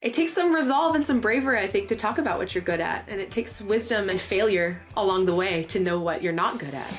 It takes some resolve and some bravery, I think, to talk about what you're good at. And it takes wisdom and failure along the way to know what you're not good at.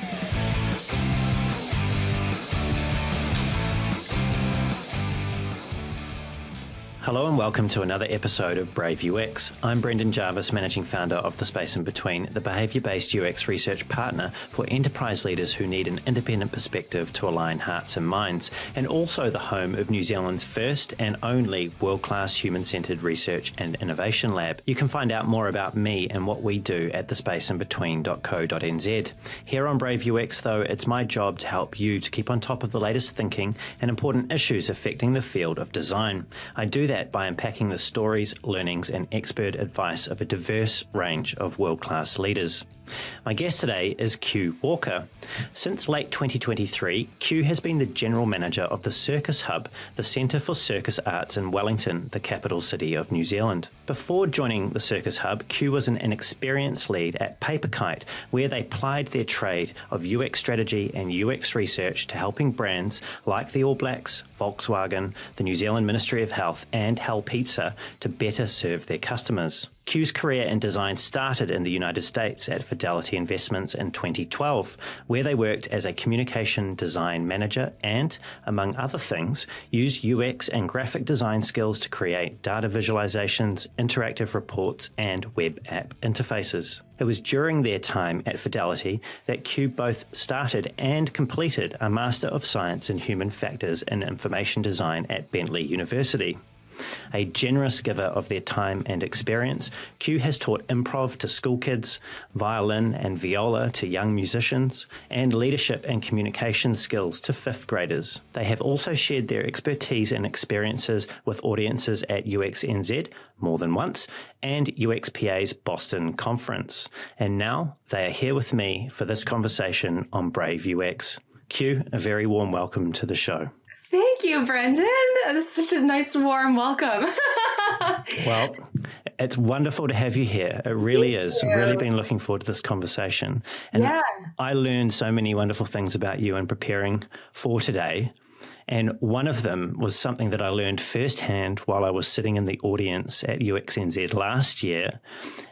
Hello and welcome to another episode of Brave UX. I'm Brendan Jarvis, Managing Founder of The Space in Between, the behaviour-based UX research partner for enterprise leaders who need an independent perspective to align hearts and minds, and also the home of New Zealand's first and only world-class human-centred research and innovation lab. You can find out more about me and what we do at thespaceinbetween.co.nz. Here on Brave UX, though, it's my job to help you to keep on top of the latest thinking and important issues affecting the field of design. I do that by unpacking the stories, learnings and expert advice of a diverse range of world-class leaders. My guest today is Q Walker. Since late 2023, Q has been the General Manager of the Circus Hub, the Centre for Circus Arts in Wellington, the capital city of New Zealand. Before joining the Circus Hub, Q was an experienced lead at PaperKite, where they plied their trade of UX strategy and UX research to helping brands like the All Blacks, Volkswagen, the New Zealand Ministry of Health and Hell Pizza to better serve their customers. Q's career in design started in the United States at Fidelity Investments in 2012, where they worked as a communication design manager and, among other things, used UX and graphic design skills to create data visualizations, interactive reports, and web app interfaces. It was during their time at Fidelity that Q both started and completed a Master of Science in Human Factors in Information Design at Bentley University. A generous giver of their time and experience, Q has taught improv to school kids, violin and viola to young musicians, and leadership and communication skills to fifth graders. They have also shared their expertise and experiences with audiences at UXNZ more than once and UXPA's Boston conference. And now they are here with me for this conversation on Brave UX. Q, a very warm welcome to the show. Thank you, Brendan. That's such a nice, warm welcome. Well, it's wonderful to have you here. It really is. I've really been looking forward to this conversation. And I learned so many wonderful things about you in preparing for today. And one of them was something that I learned firsthand while I was sitting in the audience at UXNZ last year,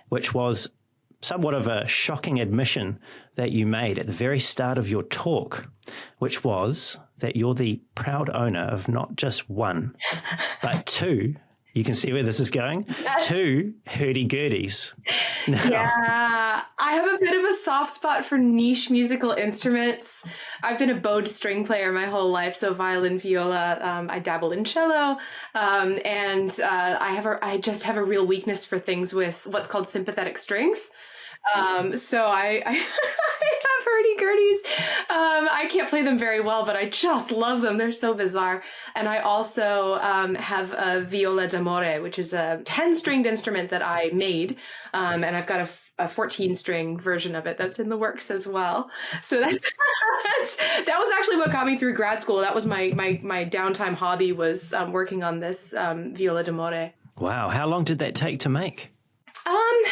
which was somewhat of a shocking admission that you made at the very start of your talk, which was that you're the proud owner of not just one, but two. You can see where this is going. Yes. 2 hurdy-gurdies. Yeah, I have a bit of a soft spot for niche musical instruments. I've been a bowed string player my whole life, so violin, viola. I dabble in cello, and I just have a real weakness for things with what's called sympathetic strings. So I have hurdy-gurdies. I can't play them very well, but I just love them. They're so bizarre. And I also have a viola d'amore, which is a 10-stringed instrument that I made. And I've got a 14-string version of it that's in the works as well. So that was actually what got me through grad school. That was my downtime hobby, was working on this viola d'amore. Wow. How long did that take to make?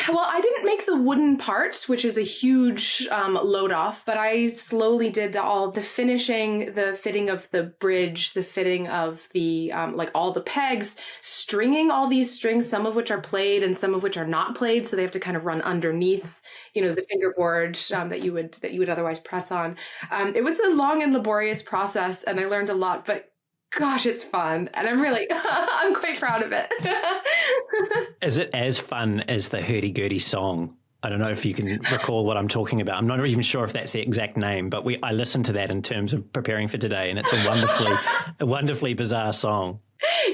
Well, I didn't make the wooden part, which is a huge load off, but I slowly did all the finishing, the fitting of the bridge, the fitting of the, all the pegs, stringing all these strings, some of which are played and some of which are not played. So they have to kind of run underneath, the fingerboard that you would otherwise press on. It was a long and laborious process, and I learned a lot, but gosh, it's fun. And I'm quite proud of it. Is it as fun as the hurdy-gurdy song? I don't know if you can recall what I'm talking about. I'm not even sure if that's the exact name, but I listened to that in terms of preparing for today, and it's a wonderfully bizarre song.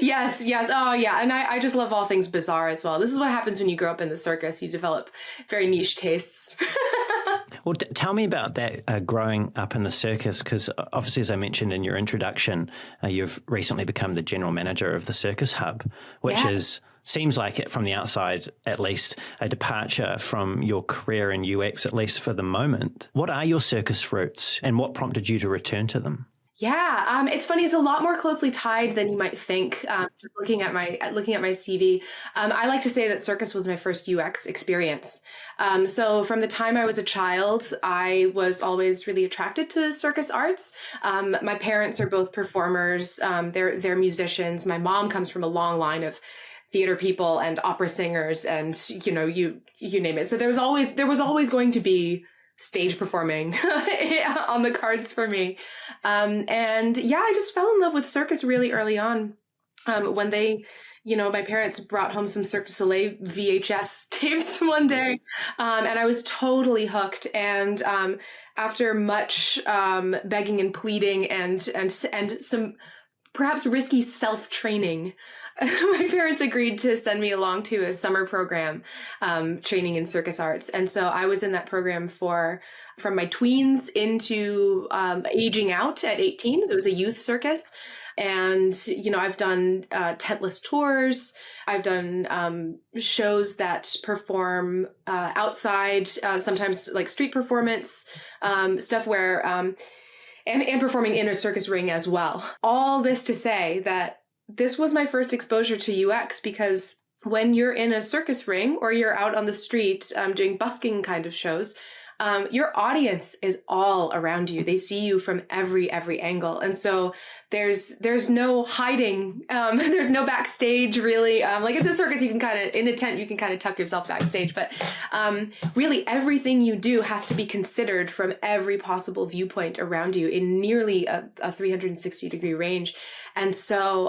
Yes. Oh, yeah. And I just love all things bizarre as well. This is what happens when you grow up in the circus. You develop very niche tastes. Well, tell me about that growing up in the circus, because obviously, as I mentioned in your introduction, you've recently become the general manager of the Circus Hub, which seems like it from the outside, at least, a departure from your career in UX, at least for the moment. What are your circus roots and what prompted you to return to them? Yeah, it's funny. It's a lot more closely tied than you might think. Just looking at my CV, I like to say that circus was my first UX experience. So from the time I was a child, I was always really attracted to circus arts. My parents are both performers. They're musicians. My mom comes from a long line of theater people and opera singers and, you name it. So there was always going to be stage performing on the cards for me. And yeah, I just fell in love with circus really early on. When they, my parents brought home some Cirque du Soleil VHS tapes one day, and I was totally hooked. And after much begging and pleading and some perhaps risky self-training, my parents agreed to send me along to a summer program, training in circus arts. And so I was in that program from my tweens into aging out at 18. So it was a youth circus. And, I've done tentless tours. I've done shows that perform outside, sometimes like street performance, stuff where, and performing in a circus ring as well. All this to say that this was my first exposure to UX, because when you're in a circus ring or you're out on the street doing busking kind of shows, your audience is all around you. They see you from every angle. And so there's no hiding. There's no backstage really. Like at the circus, you can in a tent, you can kind of tuck yourself backstage, but really everything you do has to be considered from every possible viewpoint around you in nearly a 360-degree range. And so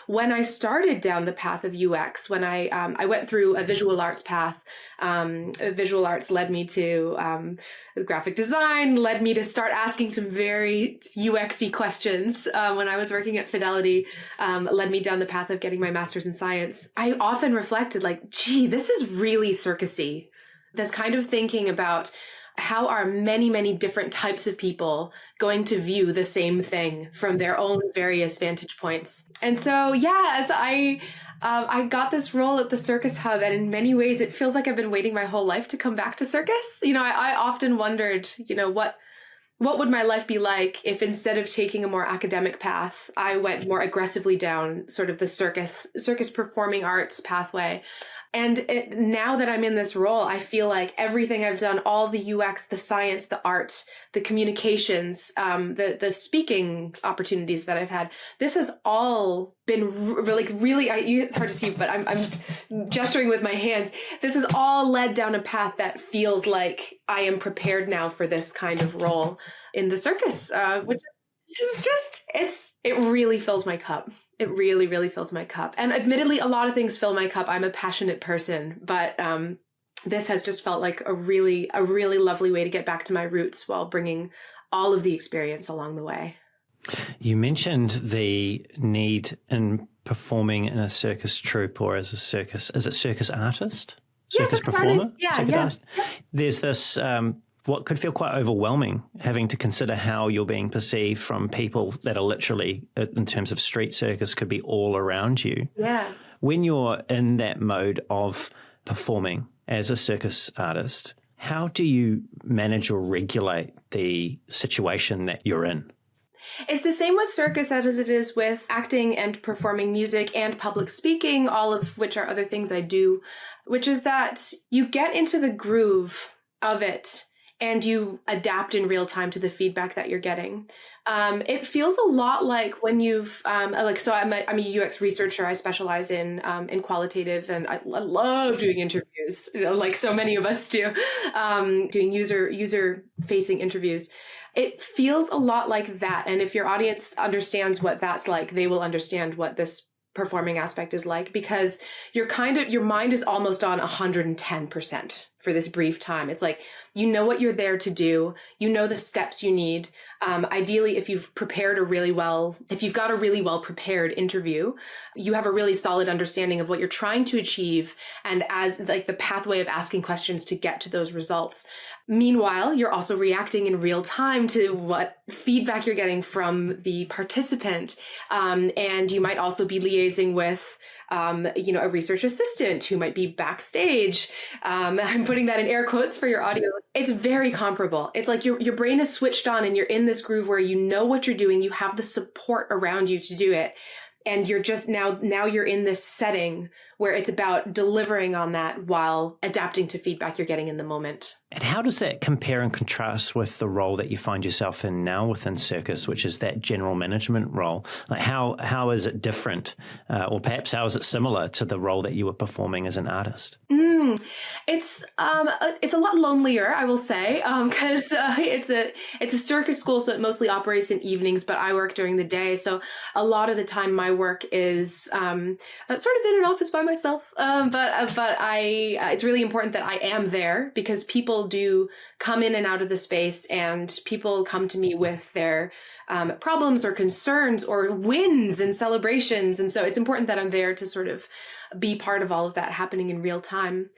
when I started down the path of UX, when I went through a visual arts path, visual arts led me to graphic design, led me to start asking some very UX-y questions when I was working at Fidelity, led me down the path of getting my master's in science. I often reflected like, gee, this is really circus-y. This kind of thinking about how are many, many different types of people going to view the same thing from their own various vantage points. And so, yeah, so I got this role at the Circus Hub, and in many ways, it feels like I've been waiting my whole life to come back to circus. I often wondered, what would my life be like if instead of taking a more academic path, I went more aggressively down sort of the circus performing arts pathway. And now that I'm in this role, I feel like everything I've done, all the UX, the science, the art, the communications, the speaking opportunities that I've had, this has all been really, it's hard to see, but I'm gesturing with my hands. This has all led down a path that feels like I am prepared now for this kind of role in the circus, which is just, it really fills my cup. It really, really fills my cup. And admittedly, a lot of things fill my cup. I'm a passionate person, but this has just felt like a really lovely way to get back to my roots while bringing all of the experience along the way. You mentioned the need in performing in a circus troupe or as a circus artist? Circus performer? Artist. Yeah, yes. There's this what could feel quite overwhelming, having to consider how you're being perceived from people that are literally, in terms of street circus, could be all around you. Yeah. When you're in that mode of performing as a circus artist, how do you manage or regulate the situation that you're in? It's the same with circus as it is with acting and performing music and public speaking, all of which are other things I do, which is that you get into the groove of it and you adapt in real time to the feedback that you're getting. It feels a lot like when you've, so I'm a UX researcher. I specialize in qualitative, and I love doing interviews, like so many of us do, doing user-facing interviews. It feels a lot like that. And if your audience understands what that's like, they will understand what this performing aspect is like, because your mind is almost on 110% for this brief time. It's like, you know what you're there to do. You know the steps you need. Ideally, if you've got a really well prepared interview, you have a really solid understanding of what you're trying to achieve and as like the pathway of asking questions to get to those results. Meanwhile, you're also reacting in real time to what feedback you're getting from the participant. And you might also be liaising with a research assistant who might be backstage. I'm putting that in air quotes for your audio. It's very comparable. It's like your brain is switched on and you're in this groove where you know what you're doing. You have the support around you to do it. And you're just now you're in this setting where it's about delivering on that while adapting to feedback you're getting in the moment. And how does that compare and contrast with the role that you find yourself in now within Circus, which is that general management role? Like how is it different, or perhaps how is it similar to the role that you were performing as an artist? It's a lot lonelier, I will say, because it's a circus school, so it mostly operates in evenings, but I work during the day. So a lot of the time, my work is sort of in an office by myself. But it's really important that I am there because people do come in and out of the space, and people come to me with their problems or concerns or wins and celebrations. And so it's important that I'm there to sort of be part of all of that happening in real time.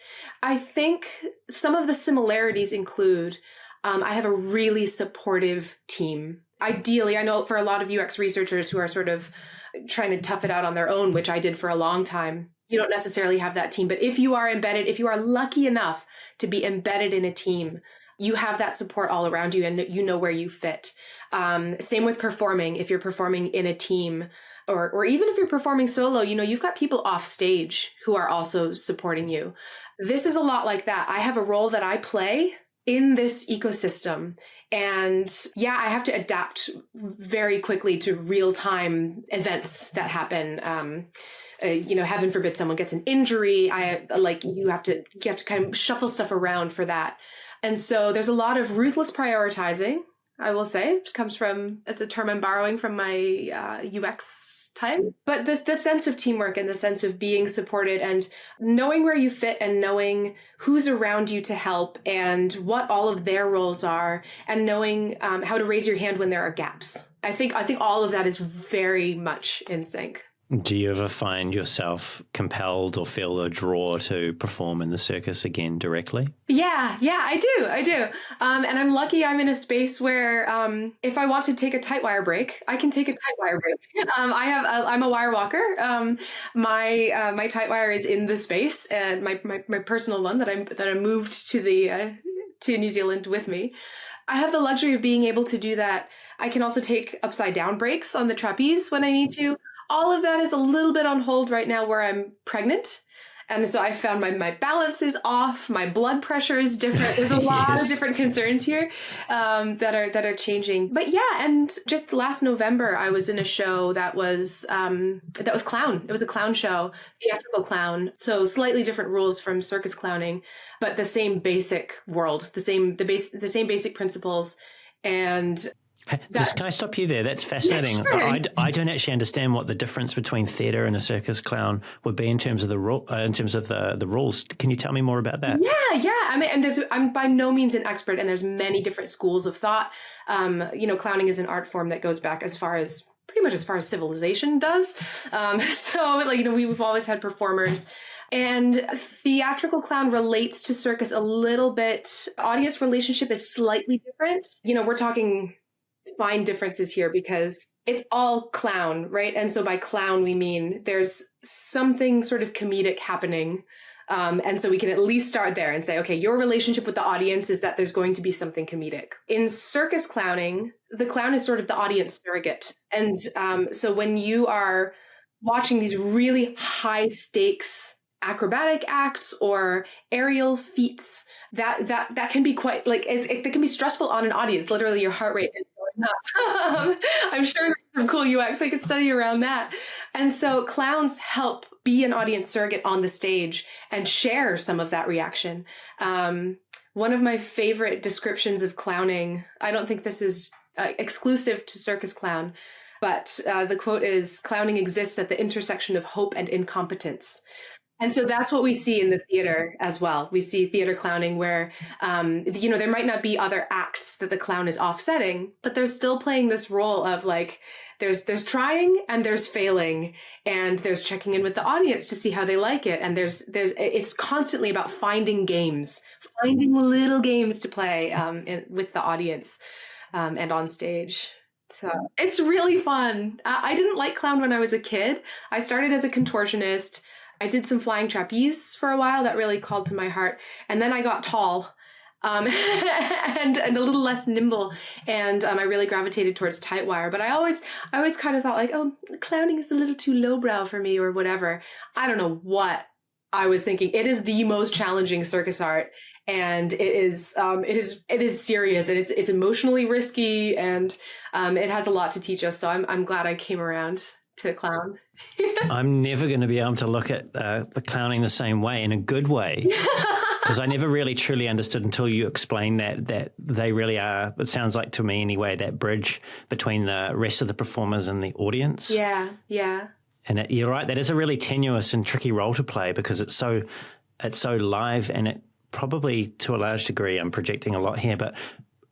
I think some of the similarities include I have a really supportive team. Ideally, I know for a lot of UX researchers who are sort of trying to tough it out on their own, which I did for a long time, you don't necessarily have that team. But if you are embedded, if you are lucky enough to be embedded in a team, you have that support all around you and you know where you fit. Same with performing. If you're performing in a team, or even if you're performing solo, you've got people off stage who are also supporting you. This is a lot like that. I have a role that I play in this ecosystem. And yeah, I have to adapt very quickly to real-time events that happen. Heaven forbid someone gets an injury. You have to kind of shuffle stuff around for that. And so there's a lot of ruthless prioritizing, I will say. It's a term I'm borrowing from my UX time. But the sense of teamwork and the sense of being supported and knowing where you fit and knowing who's around you to help and what all of their roles are and knowing how to raise your hand when there are gaps. I think all of that is very much in sync. Do you ever find yourself compelled or feel a draw to perform in the circus again directly? Yeah, I do. And I'm lucky I'm in a space where if I want to take a tight wire break, I can take a tight wire break. I'm a wire walker. My tight wire is in the space, and my personal one that I moved to New Zealand with me. I have the luxury of being able to do that. I can also take upside down breaks on the trapeze when I need to. All of that is a little bit on hold right now where I'm pregnant. And so I found my balance is off. My blood pressure is different. There's a lot of different concerns here that are changing. But yeah, and just last November, I was in a show that was clown. It was a clown show, theatrical clown. So slightly different rules from circus clowning, but the same basic world, the same basic principles. And can I stop you there? That's fascinating. Yeah, sure. I don't actually understand what the difference between theatre and a circus clown would be in terms of the rules. Can you tell me more about that? Yeah. I mean, and I'm by no means an expert, and there's many different schools of thought. Clowning is an art form that goes back pretty much as far as civilization does. We've always had performers. And theatrical clown relates to circus a little bit. Audience relationship is slightly different. We're talking fine differences here because it's all clown, right? And so by clown, we mean there's something sort of comedic happening. And so we can at least start there and say, okay, your relationship with the audience is that there's going to be something comedic. In circus clowning, the clown is sort of the audience surrogate. And so when you are watching these really high stakes acrobatic acts or aerial feats, that can be quite it can be stressful on an audience. Literally, your heart rate is going up. I'm sure there's some cool UX we could study around that. And so clowns help be an audience surrogate on the stage and share some of that reaction. One of my favorite descriptions of clowning, I don't think this is exclusive to circus clown, but the quote is, "Clowning exists at the intersection of hope and incompetence." And so that's what we see in the theater as well. We see theater clowning where, there might not be other acts that the clown is offsetting, but they're still playing this role of there's trying and there's failing and there's checking in with the audience to see how they like it. And it's constantly about finding little games to play with the audience and on stage. So it's really fun. I didn't like clown when I was a kid. I started as a contortionist. I did some flying trapeze for a while. That really called to my heart. And then I got tall and a little less nimble. And I really gravitated towards tight wire. But I always kind of thought clowning is a little too lowbrow for me or whatever. I don't know what I was thinking it is the most challenging circus art, and it is serious, and it's emotionally risky, and it has a lot to teach us. So I'm glad I came around to clown. I'm never going to be able to look at the clowning the same way, in a good way. Because I never really truly understood until you explained that they really are, it sounds like to me anyway, that bridge between the rest of the performers and the audience. Yeah, yeah. And you're right, that is a really tenuous and tricky role to play because it's so live, and it probably, to a large degree, I'm projecting a lot here, but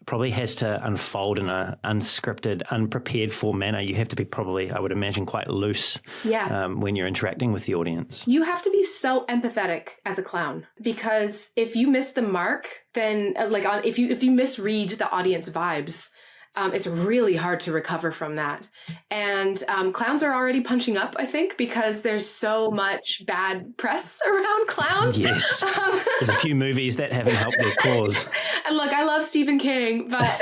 probably has to unfold in a unscripted, unprepared for manner. You have to be probably, I would imagine, quite loose when you're interacting with the audience. You have to be so empathetic as a clown, because if you miss the mark, then if you misread the audience vibes, it's really hard to recover from that. And clowns are already punching up, I think, because there's so much bad press around clowns. Yes. There's a few movies that haven't helped their cause. And look, I love Stephen King, but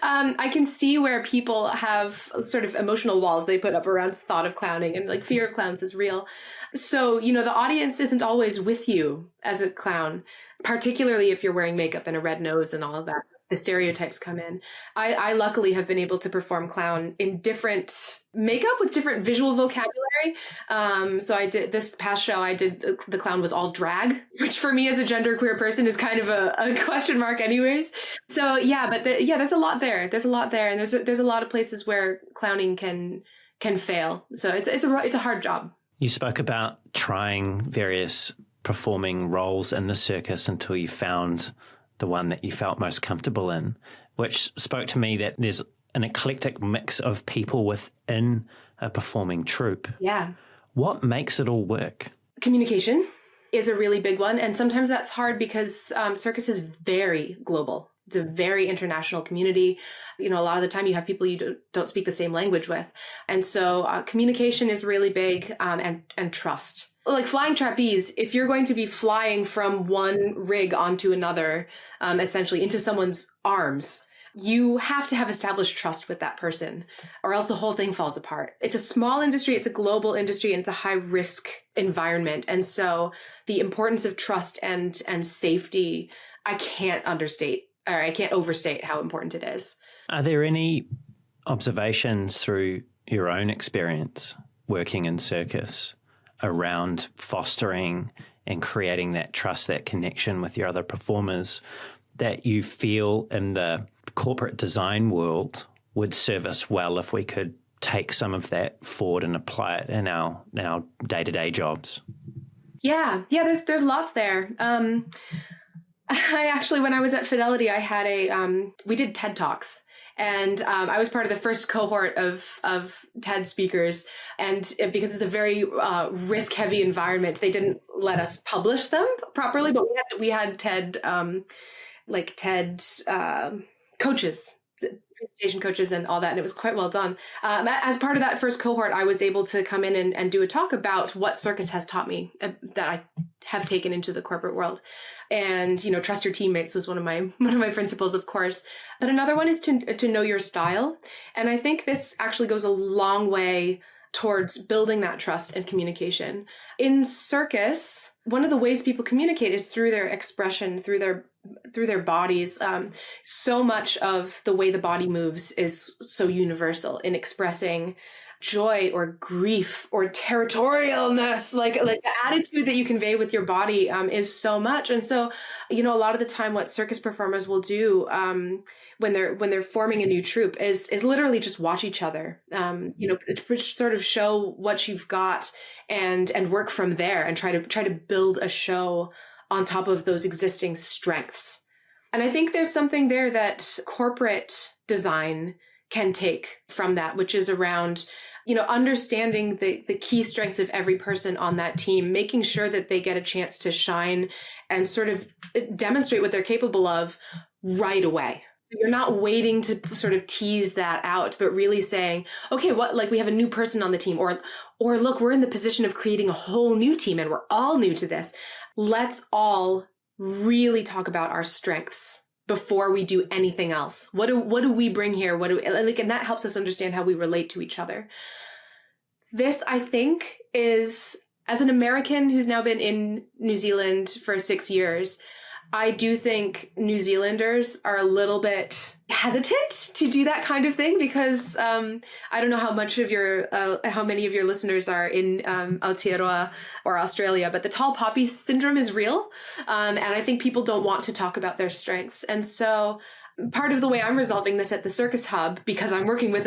I can see where people have sort of emotional walls they put up around the thought of clowning, and like fear of clowns is real. So, the audience isn't always with you as a clown, particularly if you're wearing makeup and a red nose and all of that. The stereotypes come in. I luckily have been able to perform clown in different makeup with different visual vocabulary. So I did this past show, the clown was all drag, which for me as a genderqueer person is kind of a question mark anyways. So yeah, but there's a lot there. There's a lot there. And there's a lot of places where clowning can fail. So it's a hard job. You spoke about trying various performing roles in the circus until you found the one that you felt most comfortable in, which spoke to me that there's an eclectic mix of people within a performing troupe. Yeah. What makes it all work? Communication is a really big one. And sometimes that's hard because circus is very global. It's a very international community. A lot of the time you have people you don't speak the same language with. And so communication is really big, and trust. Like flying trapeze, if you're going to be flying from one rig onto another, essentially into someone's arms, you have to have established trust with that person, or else the whole thing falls apart. It's a small industry, it's a global industry, and it's a high risk environment. And so the importance of trust and safety, I can't overstate how important it is. Are there any observations through your own experience working in circus around fostering and creating that trust, that connection with your other performers, that you feel in the corporate design world would serve us well if we could take some of that forward and apply it in our day-to-day jobs? Yeah, there's lots there. I actually, when I was at Fidelity, I had we did TED Talks. And I was part of the first cohort of TED speakers. And because it's a very risk-heavy environment, they didn't let us publish them properly. But we had TED TED coaches, presentation coaches, and all that. And it was quite well done. As part of that first cohort, I was able to come in and do a talk about what circus has taught me that I have taken into the corporate world. And, trust your teammates was one of my principles, of course. But another one is to know your style. And I think this actually goes a long way towards building that trust and communication. In circus, one of the ways people communicate is through their expression, through their bodies. So much of the way the body moves is so universal in expressing joy or grief or territorialness, like the attitude that you convey with your body is so much. And so, a lot of the time what circus performers will do when they're forming a new troupe is literally just watch each other, to sort of show what you've got and work from there and try to build a show on top of those existing strengths. And I think there's something there that corporate design can take from that, which is around understanding the key strengths of every person on that team, making sure that they get a chance to shine and sort of demonstrate what they're capable of right away. So you're not waiting to sort of tease that out, but really saying, okay, we have a new person on the team, or look, we're in the position of creating a whole new team and we're all new to this. Let's all really talk about our strengths before we do anything else. What do we bring here? And that helps us understand how we relate to each other. This, I think, is As an American who's now been in New Zealand for 6 years, I do think New Zealanders are a little bit hesitant to do that kind of thing because I don't know how many of your listeners are in Aotearoa or Australia, but the tall poppy syndrome is real. And I think people don't want to talk about their strengths. And so part of the way I'm resolving this at the Circus Hub, because I'm working with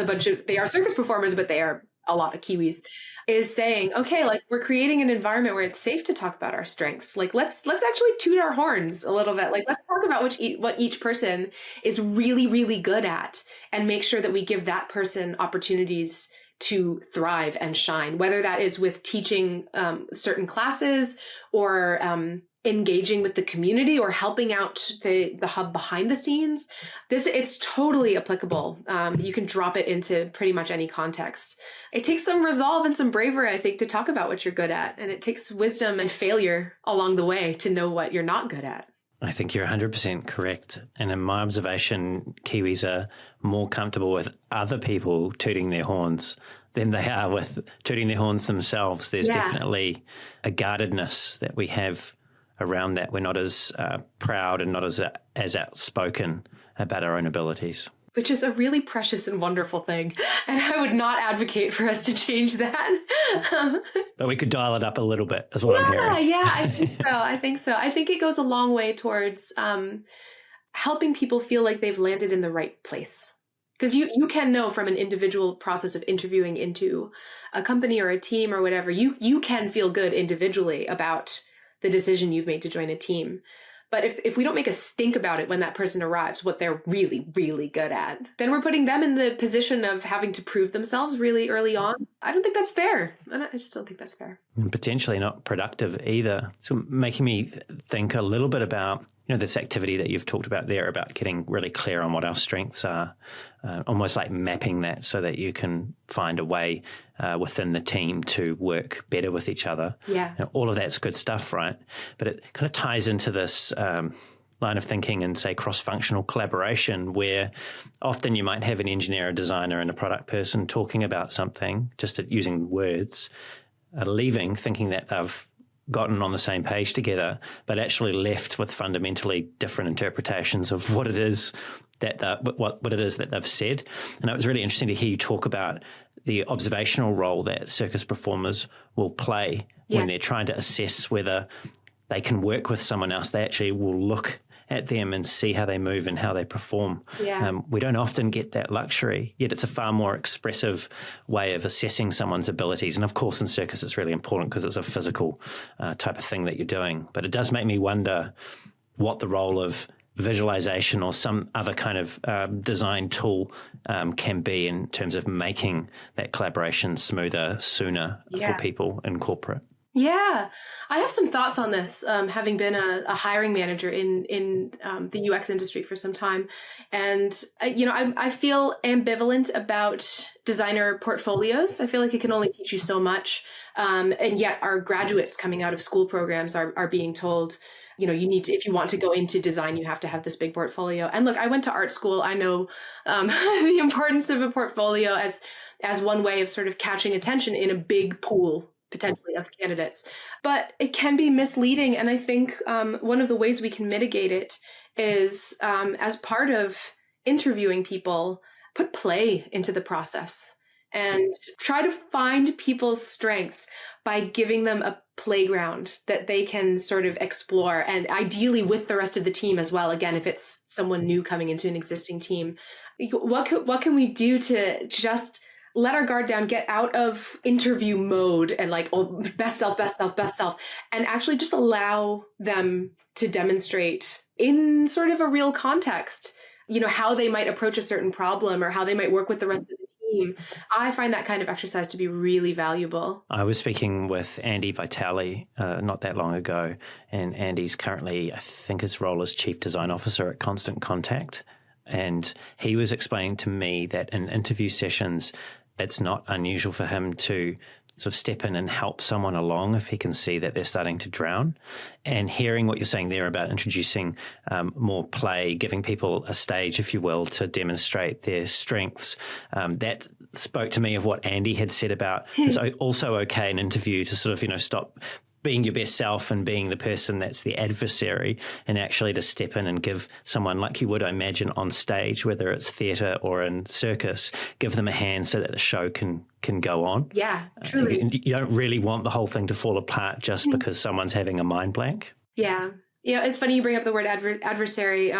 they are circus performers, but they are a lot of Kiwis, is saying, okay, like we're creating an environment where it's safe to talk about our strengths. Like let's actually toot our horns a little bit. Like let's talk about what each person is really, really good at and make sure that we give that person opportunities to thrive and shine, whether that is with teaching certain classes or engaging with the community or helping out the hub behind the scenes. It's totally applicable. You can drop it into pretty much any context. It takes some resolve and some bravery, I think, to talk about what you're good at. And it takes wisdom and failure along the way to know what you're not good at. I think you're 100% correct. And in my observation, Kiwis are more comfortable with other people tooting their horns than they are with tooting their horns themselves. There's definitely a guardedness that we have around that. We're not as proud and not as outspoken about our own abilities. Which is a really precious and wonderful thing. And I would not advocate for us to change that. But we could dial it up a little bit, is what I'm hearing. Yeah, I think so. I think it goes a long way towards helping people feel like they've landed in the right place. Because you can know from an individual process of interviewing into a company or a team or whatever, you can feel good individually about the decision you've made to join a team. But if we don't make a stink about it when that person arrives, what they're really, really good at, then we're putting them in the position of having to prove themselves really early on. I don't think that's fair. I just don't think that's fair. And potentially not productive either. So making me think a little bit about, this activity that you've talked about there about getting really clear on what our strengths are, almost like mapping that so that you can find a way within the team to work better with each other. Yeah. All of that's good stuff, right? But it kind of ties into this line of thinking and, say, cross-functional collaboration where often you might have an engineer, a designer, and a product person talking about something, just using words, leaving thinking that they've gotten on the same page together, but actually left with fundamentally different interpretations of what it is that what it is that they've said. And it was really interesting to hear you talk about the observational role that circus performers will play when they're trying to assess whether they can work with someone else. They actually will look at them and see how they move and how they perform. Yeah. We don't often get that luxury, yet it's a far more expressive way of assessing someone's abilities. And of course, in circus, it's really important because it's a physical type of thing that you're doing. But it does make me wonder what the role of visualization or some other kind of design tool can be in terms of making that collaboration smoother, sooner for people in corporate. Yeah, I have some thoughts on this, having been a hiring manager in the UX industry for some time. And, I feel ambivalent about designer portfolios. I feel like it can only teach you so much. And yet our graduates coming out of school programs are being told, you need to, if you want to go into design, you have to have this big portfolio. And look, I went to art school. I know the importance of a portfolio as one way of sort of catching attention in a big pool potentially of candidates, but it can be misleading. And I think one of the ways we can mitigate it is as part of interviewing people, put play into the process and try to find people's strengths by giving them a playground that they can sort of explore, and ideally with the rest of the team as well. Again, if it's someone new coming into an existing team, what can we do to just let our guard down, get out of interview mode and like, oh, best self, and actually just allow them to demonstrate in sort of a real context, how they might approach a certain problem or how they might work with the rest of the team. I find that kind of exercise to be really valuable. I was speaking with Andy Vitale not that long ago, and Andy's currently, I think his role is Chief Design Officer at Constant Contact. And he was explaining to me that in interview sessions, it's not unusual for him to sort of step in and help someone along if he can see that they're starting to drown. And hearing what you're saying there about introducing more play, giving people a stage, if you will, to demonstrate their strengths, that spoke to me of what Andy had said about it's also okay in interview to sort of, stop being your best self and being the person that's the adversary, and actually to step in and give someone, like you would, I imagine, on stage, whether it's theatre or in circus, give them a hand so that the show can go on. Yeah, truly. You don't really want the whole thing to fall apart just because someone's having a mind blank. Yeah. Yeah, it's funny you bring up the word adversary,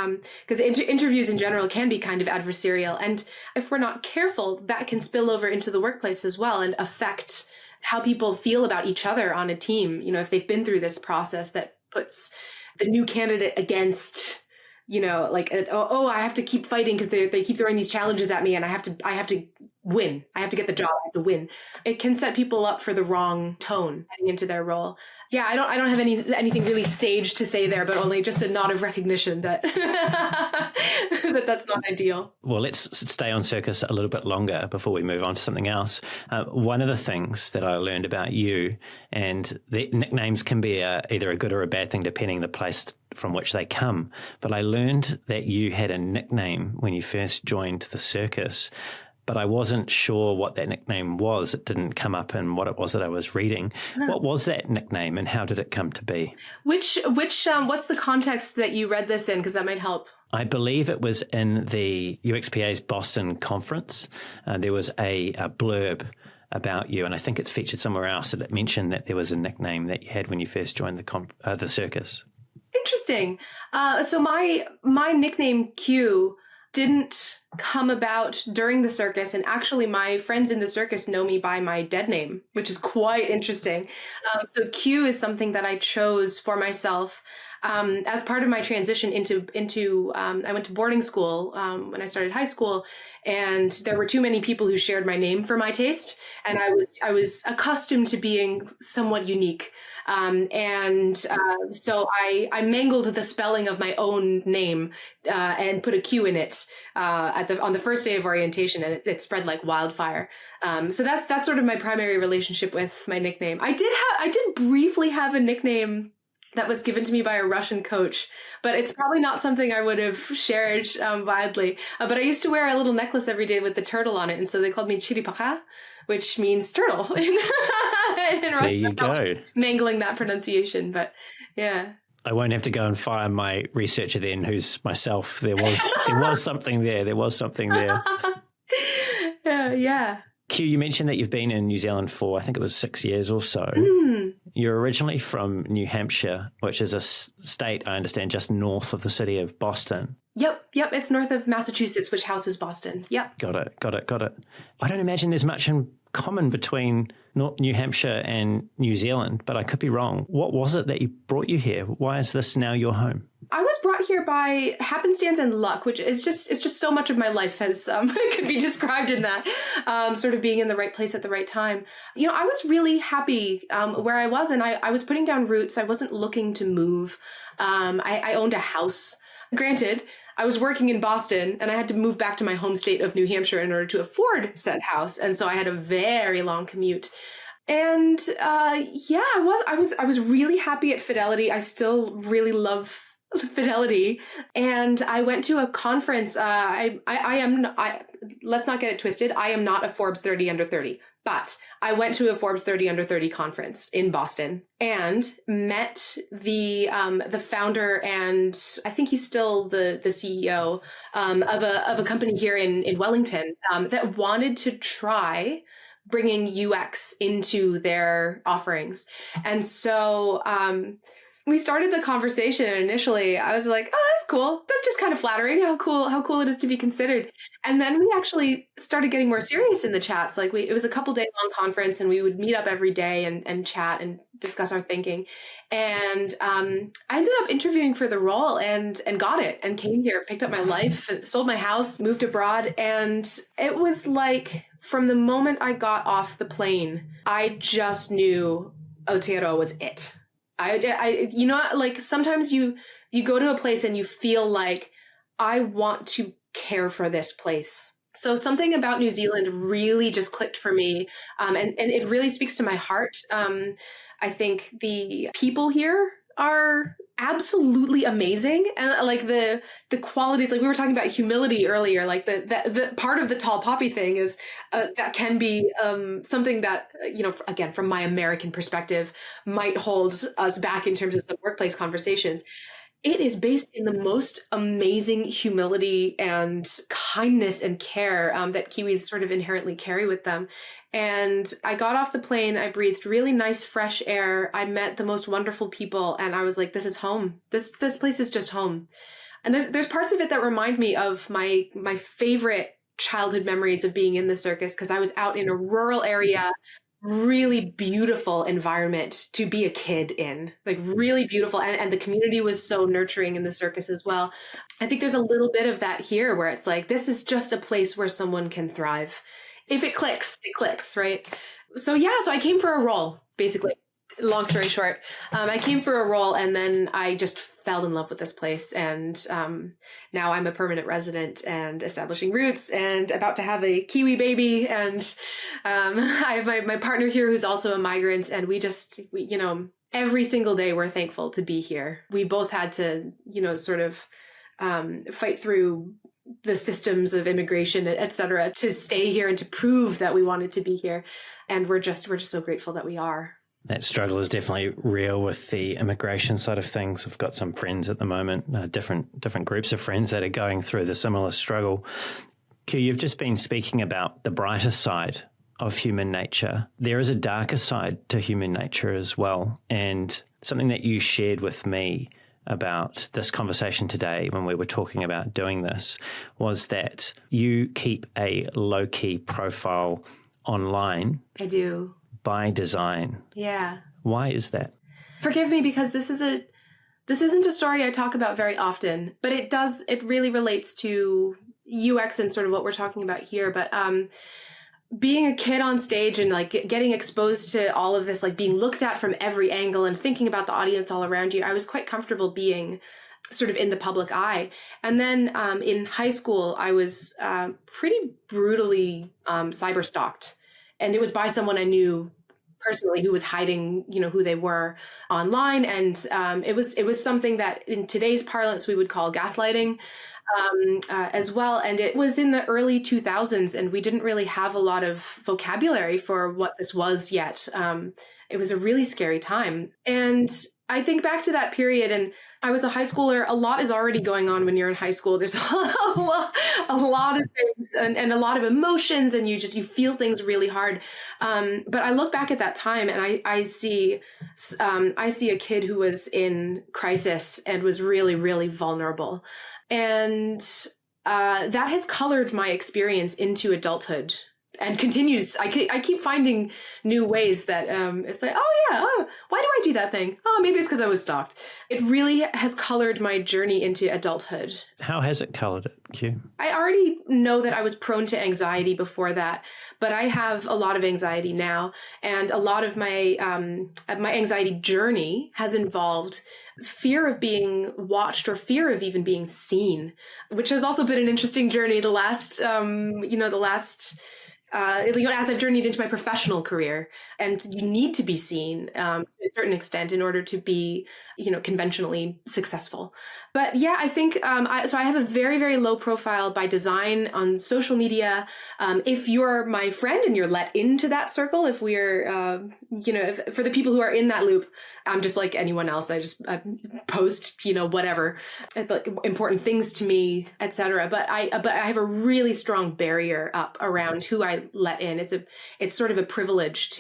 because interviews in general can be kind of adversarial. And if we're not careful, that can spill over into the workplace as well and affect how people feel about each other on a team. If they've been through this process that puts the new candidate against, I have to keep fighting because they keep throwing these challenges at me and I have to win. I have to get the job. I have to win. It can set people up for the wrong tone heading into their role. Yeah, I don't have anything really sage to say there, but only just a nod of recognition that that's not ideal. Well, let's stay on circus a little bit longer before we move on to something else. One of the things that I learned about you, and the nicknames can be either a good or a bad thing depending on the place from which they come, but I learned that you had a nickname when you first joined the circus. But I wasn't sure what that nickname was. It didn't come up in what it was that I was reading. No. What was that nickname and how did it come to be? What's the context that you read this in? Because that might help. I believe it was in the UXPA's Boston conference. There was a blurb about you, and I think it's featured somewhere else, and it mentioned that there was a nickname that you had when you first joined the circus. Interesting. So my nickname Q didn't come about during the circus, and actually my friends in the circus know me by my dead name, which is quite interesting. So Q is something that I chose for myself as part of my transition into I went to boarding school when I started high school, and there were too many people who shared my name for my taste, and I was accustomed to being somewhat unique. So I mangled the spelling of my own name and put a Q in it on the first day of orientation, and it spread like wildfire. So that's sort of my primary relationship with my nickname. I did briefly have a nickname that was given to me by a Russian coach, but it's probably not something I would have shared widely. But I used to wear a little necklace every day with the turtle on it, and so they called me Chiripaka, which means turtle in Russian. There you go. Mangling that pronunciation, but yeah. I won't have to go and fire my researcher then, who's myself. There was something there. There was something there. Yeah. Q, you mentioned that you've been in New Zealand for, I think it was 6 years or so. You're originally from New Hampshire, which is a state, I understand, just north of the city of Boston. Yep. It's north of Massachusetts, which houses Boston. Yep. Got it. I don't imagine there's much in common between New Hampshire and New Zealand, but I could be wrong. What was it that brought you here? Why is this now your home? I was brought here by happenstance and luck, which is it's so much of my life has could be described in that sort of being in the right place at the right time. I was really happy where I was, and I was putting down roots. I wasn't looking to move. I owned a house. Granted, I was working in Boston and I had to move back to my home state of New Hampshire in order to afford said house. And so I had a very long commute. And I was really happy at Fidelity. I still really love Fidelity. And I went to a conference. Let's not get it twisted. I am not a Forbes 30 under 30. But I went to a Forbes 30 under 30 conference in Boston and met the founder, and I think he's still the CEO of a company here in Wellington that wanted to try bringing UX into their offerings. And so we started the conversation, and initially I was like, oh, that's cool. That's just kind of flattering how cool it is to be considered. And then we actually started getting more serious in the chats. Like it was a couple day long conference, and we would meet up every day and chat and discuss our thinking. And I ended up interviewing for the role and got it, and came here, picked up my life, sold my house, moved abroad. And it was like, from the moment I got off the plane, I just knew Aotearoa was it. Like sometimes you go to a place and you feel like, I want to care for this place. So something about New Zealand really just clicked for me. And it really speaks to my heart. I think the people here are absolutely amazing. And like the qualities, like we were talking about humility earlier, like the part of the tall poppy thing is that can be something that, again, from my American perspective, might hold us back in terms of some workplace conversations. It is based in the most amazing humility and kindness and care that Kiwis sort of inherently carry with them. And I got off the plane, I breathed really nice, fresh air. I met the most wonderful people, and I was like, this is home. This place is just home. And there's parts of it that remind me of my favorite childhood memories of being in the circus, because I was out in a rural area, really beautiful environment to be a kid in, like really beautiful. And the community was so nurturing in the circus as well. I think there's a little bit of that here where it's like, this is just a place where someone can thrive. If it clicks, right? So I came for a role, basically. Long story short, I came for a role, and then I just fell in love with this place. And now I'm a permanent resident and establishing roots and about to have a Kiwi baby. And I have my partner here who's also a migrant. And we every single day we're thankful to be here. We both had to, sort of fight through the systems of immigration, et cetera, to stay here and to prove that we wanted to be here. And we're just so grateful that we are. That struggle is definitely real with the immigration side of things. I've got some friends at the moment, different groups of friends that are going through the similar struggle. Q, you've just been speaking about the brighter side of human nature. There is a darker side to human nature as well. And something that you shared with me about this conversation today when we were talking about doing this was that you keep a low-key profile online. I do. By design. Yeah. Why is that? Forgive me, because this isn't a story I talk about very often, but it really relates to UX and sort of what we're talking about here. But being a kid on stage and like getting exposed to all of this, like being looked at from every angle and thinking about the audience all around you, I was quite comfortable being sort of in the public eye. And then in high school, I was pretty brutally cyber-stalked. And it was by someone I knew personally who was hiding, who they were online. And it was something that in today's parlance we would call gaslighting as well. And it was in the early 2000s, and we didn't really have a lot of vocabulary for what this was yet. It was a really scary time. And I think back to that period, and I was a high schooler. A lot is already going on when you're in high school. There's a lot of things and a lot of emotions, and you feel things really hard. But I look back at that time, and I see a kid who was in crisis and was really, really vulnerable. And that has colored my experience into adulthood. And continues. I keep finding new ways that it's like, why do I do that thing? Oh, maybe it's because I was stalked. It really has colored my journey into adulthood. How has it colored it, Q? I already know that I was prone to anxiety before that, but I have a lot of anxiety now, and a lot of my anxiety journey has involved fear of being watched or fear of even being seen, which has also been an interesting journey. As I've journeyed into my professional career, and you need to be seen to a certain extent in order to be, conventionally successful. But yeah, I think so I have a very, very low profile by design on social media. If you're my friend and you're let into that circle, if we're, for the people who are in that loop, I'm just like anyone else. I post, whatever, like important things to me, etc. But I have a really strong barrier up around who I let in. It's sort of a privilege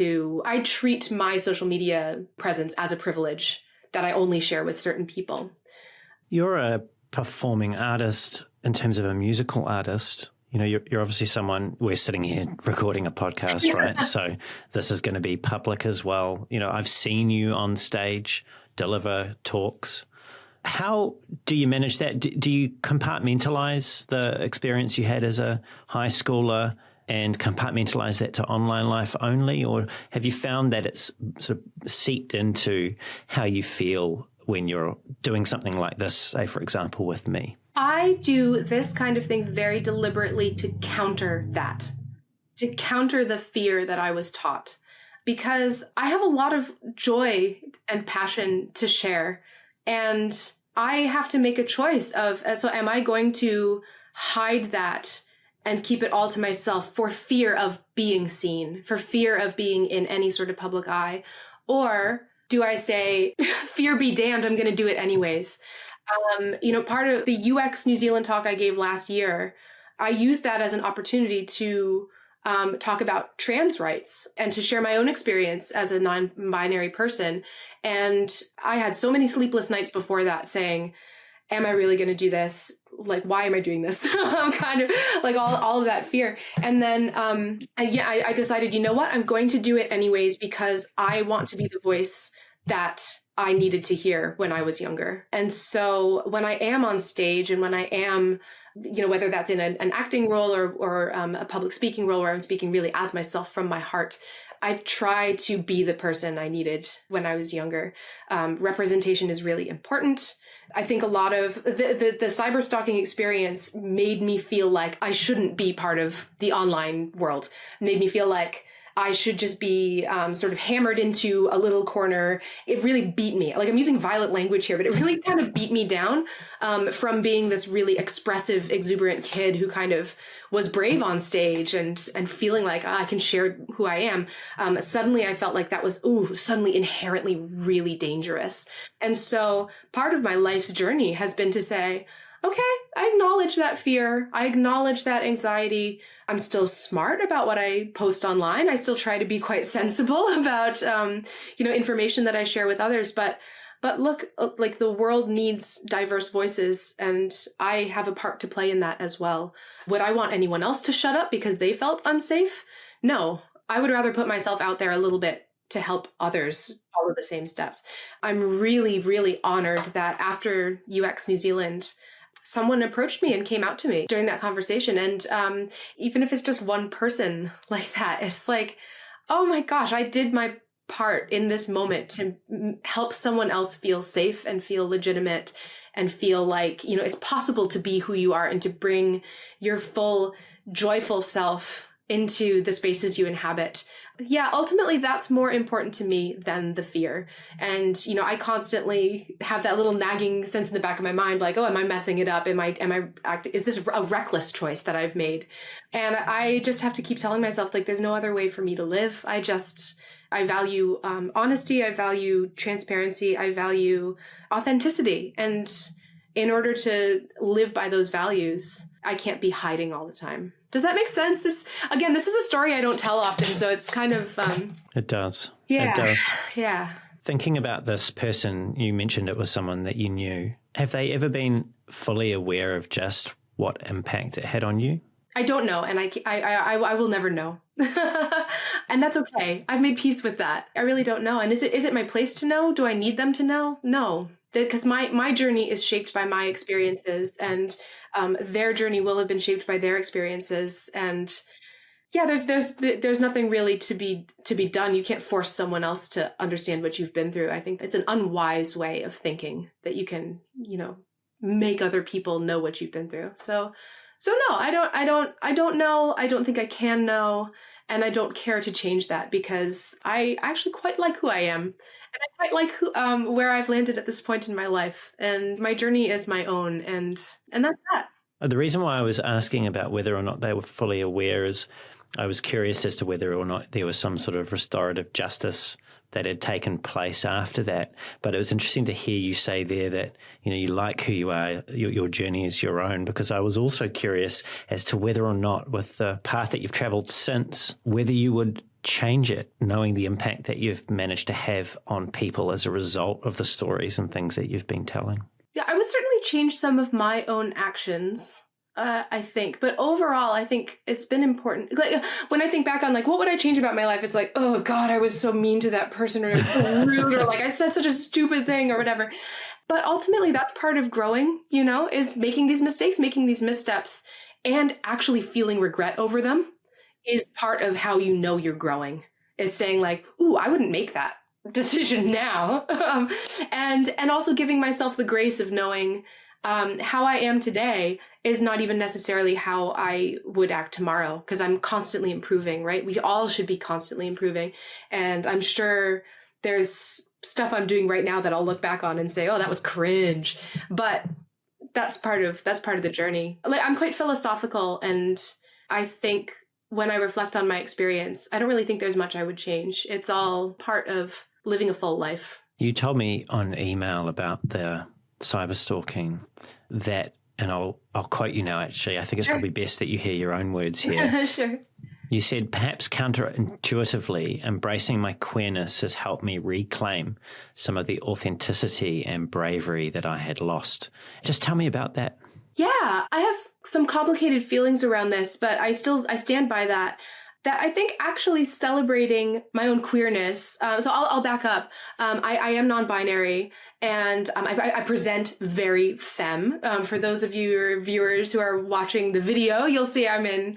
I treat my social media presence as a privilege that I only share with certain people. You're a performing artist in terms of a musical artist. You're obviously someone, we're sitting here recording a podcast, right? So this is going to be public as well. I've seen you on stage deliver talks. How do you manage that? Do you compartmentalize the experience you had as a high schooler and compartmentalize that to online life only? Or have you found that it's sort of seeped into how you feel when you're doing something like this, say, for example, with me? I do this kind of thing very deliberately to counter that, to counter the fear that I was taught, because I have a lot of joy and passion to share And I have to make a choice of, so am I going to hide that and keep it all to myself for fear of being seen, for fear of being in any sort of public eye? Or do I say, fear be damned, I'm going to do it anyways? Part of the UX New Zealand talk I gave last year, I used that as an opportunity to talk about trans rights and to share my own experience as a non-binary person. And I had so many sleepless nights before that saying, am I really going to do this? Like, why am I doing this? I'm kind of like all of that fear. And then, I decided, you know what? I'm going to do it anyways, because I want to be the voice that I needed to hear when I was younger. And so when I am on stage and when I am, whether that's in an acting role or a public speaking role where I'm speaking really as myself from my heart, I try to be the person I needed when I was younger. Representation is really important. I think a lot of the cyber stalking experience made me feel like I shouldn't be part of the online world, made me feel like I should just be sort of hammered into a little corner. It really beat me. Like, I'm using violent language here, but it really kind of beat me down from being this really expressive, exuberant kid who kind of was brave on stage and feeling like I can share who I am. Suddenly I felt like that was, suddenly inherently really dangerous. And so part of my life's journey has been to say, okay, I acknowledge that fear. I acknowledge that anxiety. I'm still smart about what I post online. I still try to be quite sensible about, information that I share with others. But look, like, the world needs diverse voices, and I have a part to play in that as well. Would I want anyone else to shut up because they felt unsafe? No, I would rather put myself out there a little bit to help others follow the same steps. I'm really, really honored that after UX New Zealand, someone approached me and came out to me during that conversation. And even if it's just one person like that, it's like, oh my gosh, I did my part in this moment to help someone else feel safe and feel legitimate and feel like, it's possible to be who you are and to bring your full, joyful self into the spaces you inhabit. Yeah, ultimately, that's more important to me than the fear. And, I constantly have that little nagging sense in the back of my mind, like, oh, am I messing it up? Is this a reckless choice that I've made? And I just have to keep telling myself, like, there's no other way for me to live. I value honesty. I value transparency. I value authenticity. And in order to live by those values, I can't be hiding all the time. Does that make sense? This is a story I don't tell often, so it's kind of... It does. Yeah. It does. Yeah. Thinking about this person, you mentioned it was someone that you knew. Have they ever been fully aware of just what impact it had on you? I don't know, and I will never know. And that's okay. I've made peace with that. I really don't know. And is it my place to know? Do I need them to know? No. Because my journey is shaped by my experiences, and their journey will have been shaped by their experiences. And yeah, there's nothing really to be done. You can't force someone else to understand what you've been through. I think it's an unwise way of thinking that you can, make other people know what you've been through. So no, I don't know. I don't think I can know. And I don't care to change that, because I actually quite like who I am. And I quite like where I've landed at this point in my life. And my journey is my own. And that's that. The reason why I was asking about whether or not they were fully aware is I was curious as to whether or not there was some sort of restorative justice that had taken place after that. But it was interesting to hear you say there that, you like who you are, your journey is your own, because I was also curious as to whether or not, with the path that you've travelled since, whether you would change it, knowing the impact that you've managed to have on people as a result of the stories and things that you've been telling. Yeah, I would certainly change some of my own actions, I think. But overall, I think it's been important. Like, when I think back on, like, what would I change about my life? It's like, oh, God, I was so mean to that person, or rude, or like I said such a stupid thing or whatever. But ultimately, that's part of growing, is making these mistakes, making these missteps, and actually feeling regret over them is part of how you're growing, is saying like, ooh, I wouldn't make that decision now. And also giving myself the grace of knowing how I am today is not even necessarily how I would act tomorrow, because I'm constantly improving, right? We all should be constantly improving. And I'm sure there's stuff I'm doing right now that I'll look back on and say, oh, that was cringe. But that's part of the journey. Like, I'm quite philosophical, and I think when I reflect on my experience, I don't really think there's much I would change. It's all part of living a full life. You told me on email about the cyber stalking that, and I'll quote you now, actually. I think it's probably best that you hear your own words here. Sure. You said, perhaps counterintuitively, embracing my queerness has helped me reclaim some of the authenticity and bravery that I had lost. Just tell me about that. Yeah, I have some complicated feelings around this, but I stand by that I think actually celebrating my own queerness. So I'll back up. I am non-binary, and I present very femme. For those of you viewers who are watching the video, you'll see I'm in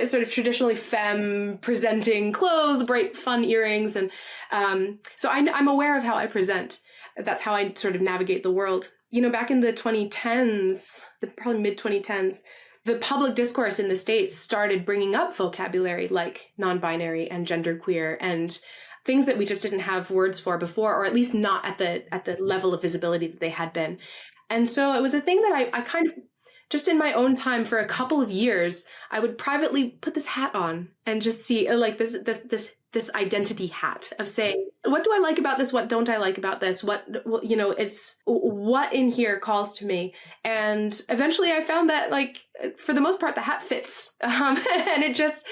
sort of traditionally femme presenting clothes, bright, fun earrings. And so I'm aware of how I present. That's how I sort of navigate the world. Back in the 2010s, probably mid-2010s, the public discourse in the States started bringing up vocabulary like non-binary and genderqueer and things that we just didn't have words for before, or at least not at the level of visibility that they had been. And so it was a thing that I kind of, just in my own time for a couple of years, I would privately put this hat on and just see like this identity hat of saying, what do I like about this? What don't I like about this? It's what in here calls to me. And eventually I found that, like, for the most part, the hat fits. And it just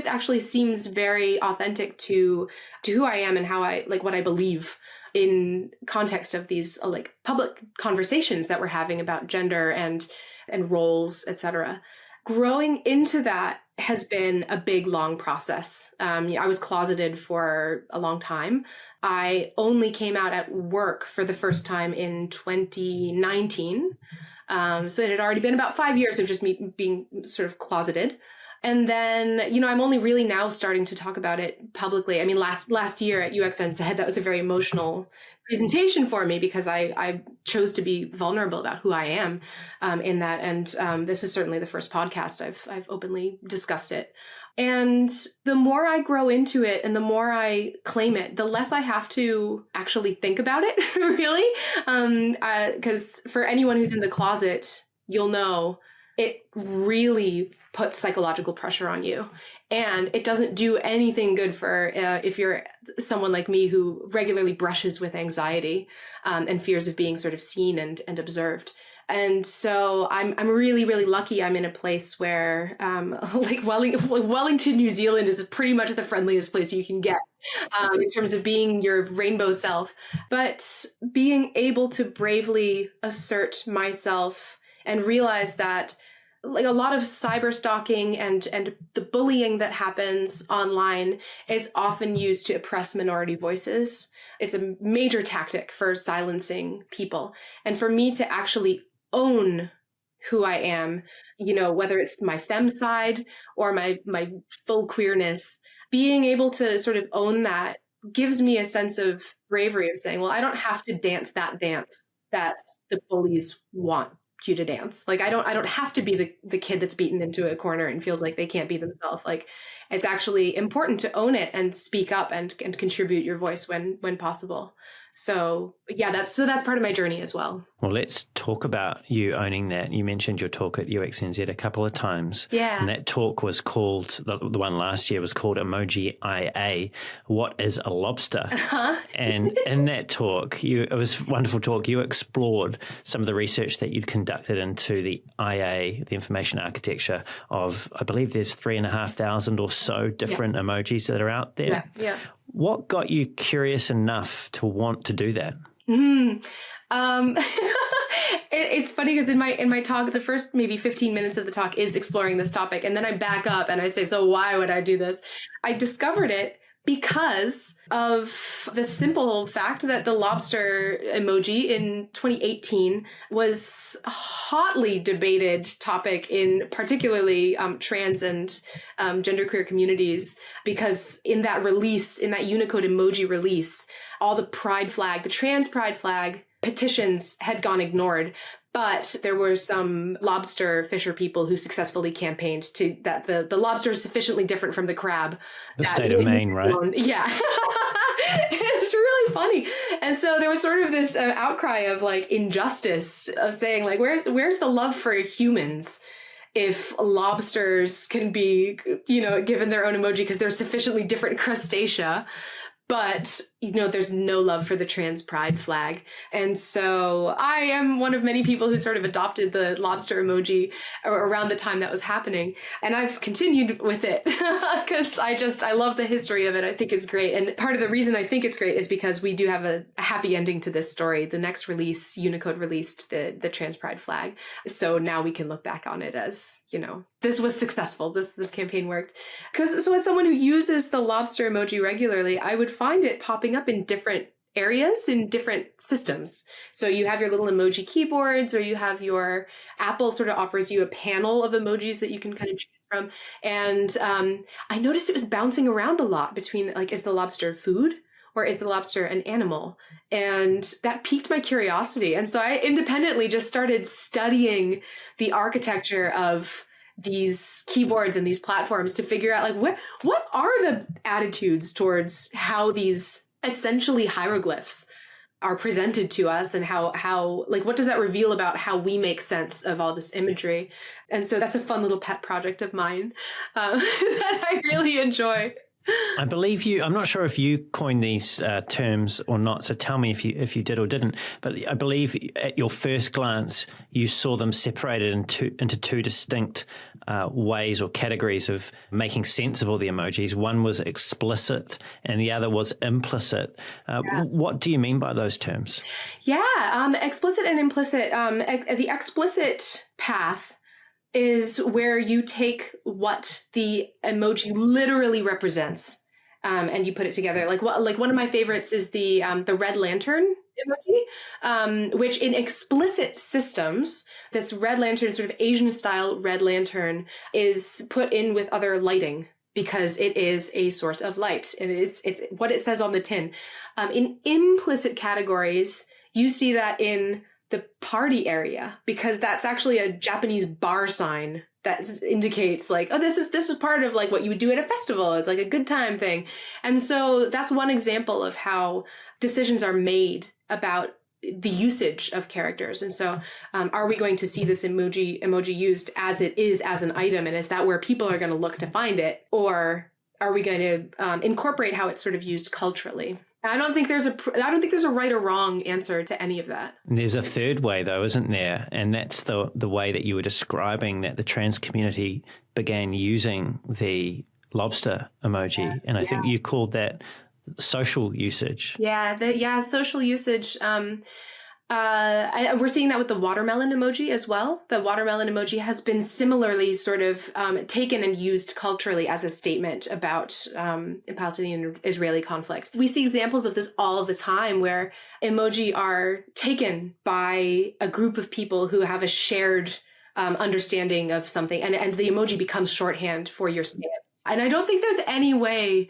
actually seems very authentic to who I am and how what I believe in context of these like public conversations that we're having about gender and roles, etc. Growing into that has been a big, long process. I was closeted for a long time. I only came out at work for the first time in 2019. So it had already been about 5 years of just me being sort of closeted. And then, I'm only really now starting to talk about it publicly. I mean, last year at UXNZ, that was a very emotional presentation for me because I chose to be vulnerable about who I am in that. And this is certainly the first podcast I've openly discussed it. And the more I grow into it and the more I claim it, the less I have to actually think about it, really. Because for anyone who's in the closet, you'll know it really puts psychological pressure on you. And it doesn't do anything good for if you're someone like me who regularly brushes with anxiety and fears of being sort of seen and observed. And so I'm really, really lucky I'm in a place where like Wellington, New Zealand is pretty much the friendliest place you can get in terms of being your rainbow self. But being able to bravely assert myself and realize that like a lot of cyber stalking and the bullying that happens online is often used to oppress minority voices. It's a major tactic for silencing people. And for me to actually own who I am, whether it's my femme side or my full queerness, being able to sort of own that gives me a sense of bravery of saying, well, I don't have to dance that dance that the bullies want you to dance. Like I don't have to be the kid that's beaten into a corner and feels like they can't be themselves. Like it's actually important to own it and speak up and contribute your voice when possible. So yeah, that's part of my journey as well. Well, let's talk about you owning that. You mentioned your talk at UXNZ a couple of times. Yeah. And that talk was called, the one last year was called Emoji IA, What is a Lobster? Uh-huh. And in that talk, it was a wonderful talk. You explored some of the research that you'd conducted into the IA, the information architecture of, I believe there's 3,500 or so different emojis that are out there. Yeah. What got you curious enough to want to do that? It's funny because in my talk, the first maybe 15 minutes of the talk is exploring this topic. And then I back up and I say, so why would I do this? I discovered it because of the simple fact that the lobster emoji in 2018 was a hotly debated topic in particularly trans and genderqueer communities, because in that release, in that Unicode emoji release, all the trans pride flag petitions had gone ignored. But there were some lobster fisher people who successfully campaigned to that the lobster is sufficiently different from the crab. The state of Maine, right? Yeah. It's really really funny. And so there was sort of this outcry of like injustice of saying like, where's the love for humans if lobsters can be, given their own emoji because they're sufficiently different crustacea, but, there's no love for the trans pride flag. And so I am one of many people who sort of adopted the lobster emoji around the time that was happening. And I've continued with it because I love the history of it. I think it's great. And part of the reason I think it's great is because we do have a happy ending to this story. The next release, Unicode released the trans pride flag. So now we can look back on it as, this was successful. This campaign worked. So as someone who uses the lobster emoji regularly, I would find it popping up in different areas, in different systems. So you have your little emoji keyboards, or you have your Apple sort of offers you a panel of emojis that you can kind of choose from. And I noticed it was bouncing around a lot between like, is the lobster food? Or is the lobster an animal? And that piqued my curiosity. And so I independently just started studying the architecture of these keyboards and these platforms to figure out like what are the attitudes towards how these essentially hieroglyphs are presented to us, and how like what does that reveal about how we make sense of all this imagery. And so that's a fun little pet project of mine that I really enjoy. I believe you, I'm not sure if you coined these terms or not, so tell me if you did or didn't, but I believe at your first glance, you saw them separated into two distinct ways or categories of making sense of all the emojis. One was explicit and the other was implicit. What do you mean by those terms? Yeah, explicit and implicit. The explicit path is where you take what the emoji literally represents, and you put it together. Like one of my favorites is the red lantern emoji, which in explicit systems, this red lantern, sort of Asian style red lantern, is put in with other lighting because it is a source of light, and it's what it says on the tin. In implicit categories, you see that in the party area, because that's actually a Japanese bar sign that indicates like, oh, this is part of like what you would do at a festival. It's like a good time thing. And so that's one example of how decisions are made about the usage of characters. And so are we going to see this emoji used as it is as an item? And is that where people are going to look to find it? Or are we going to incorporate how it's sort of used culturally? I don't think there's a right or wrong answer to any of that. There's a third way, though, isn't there? And that's the way that you were describing that the trans community began using the lobster emoji. And I think you called that social usage. Social usage. We're seeing that with the watermelon emoji as well. The watermelon emoji has been similarly sort of taken and used culturally as a statement about Palestinian-Israeli conflict. We see examples of this all the time where emoji are taken by a group of people who have a shared understanding of something, and the emoji becomes shorthand for your stance. And I don't think there's any way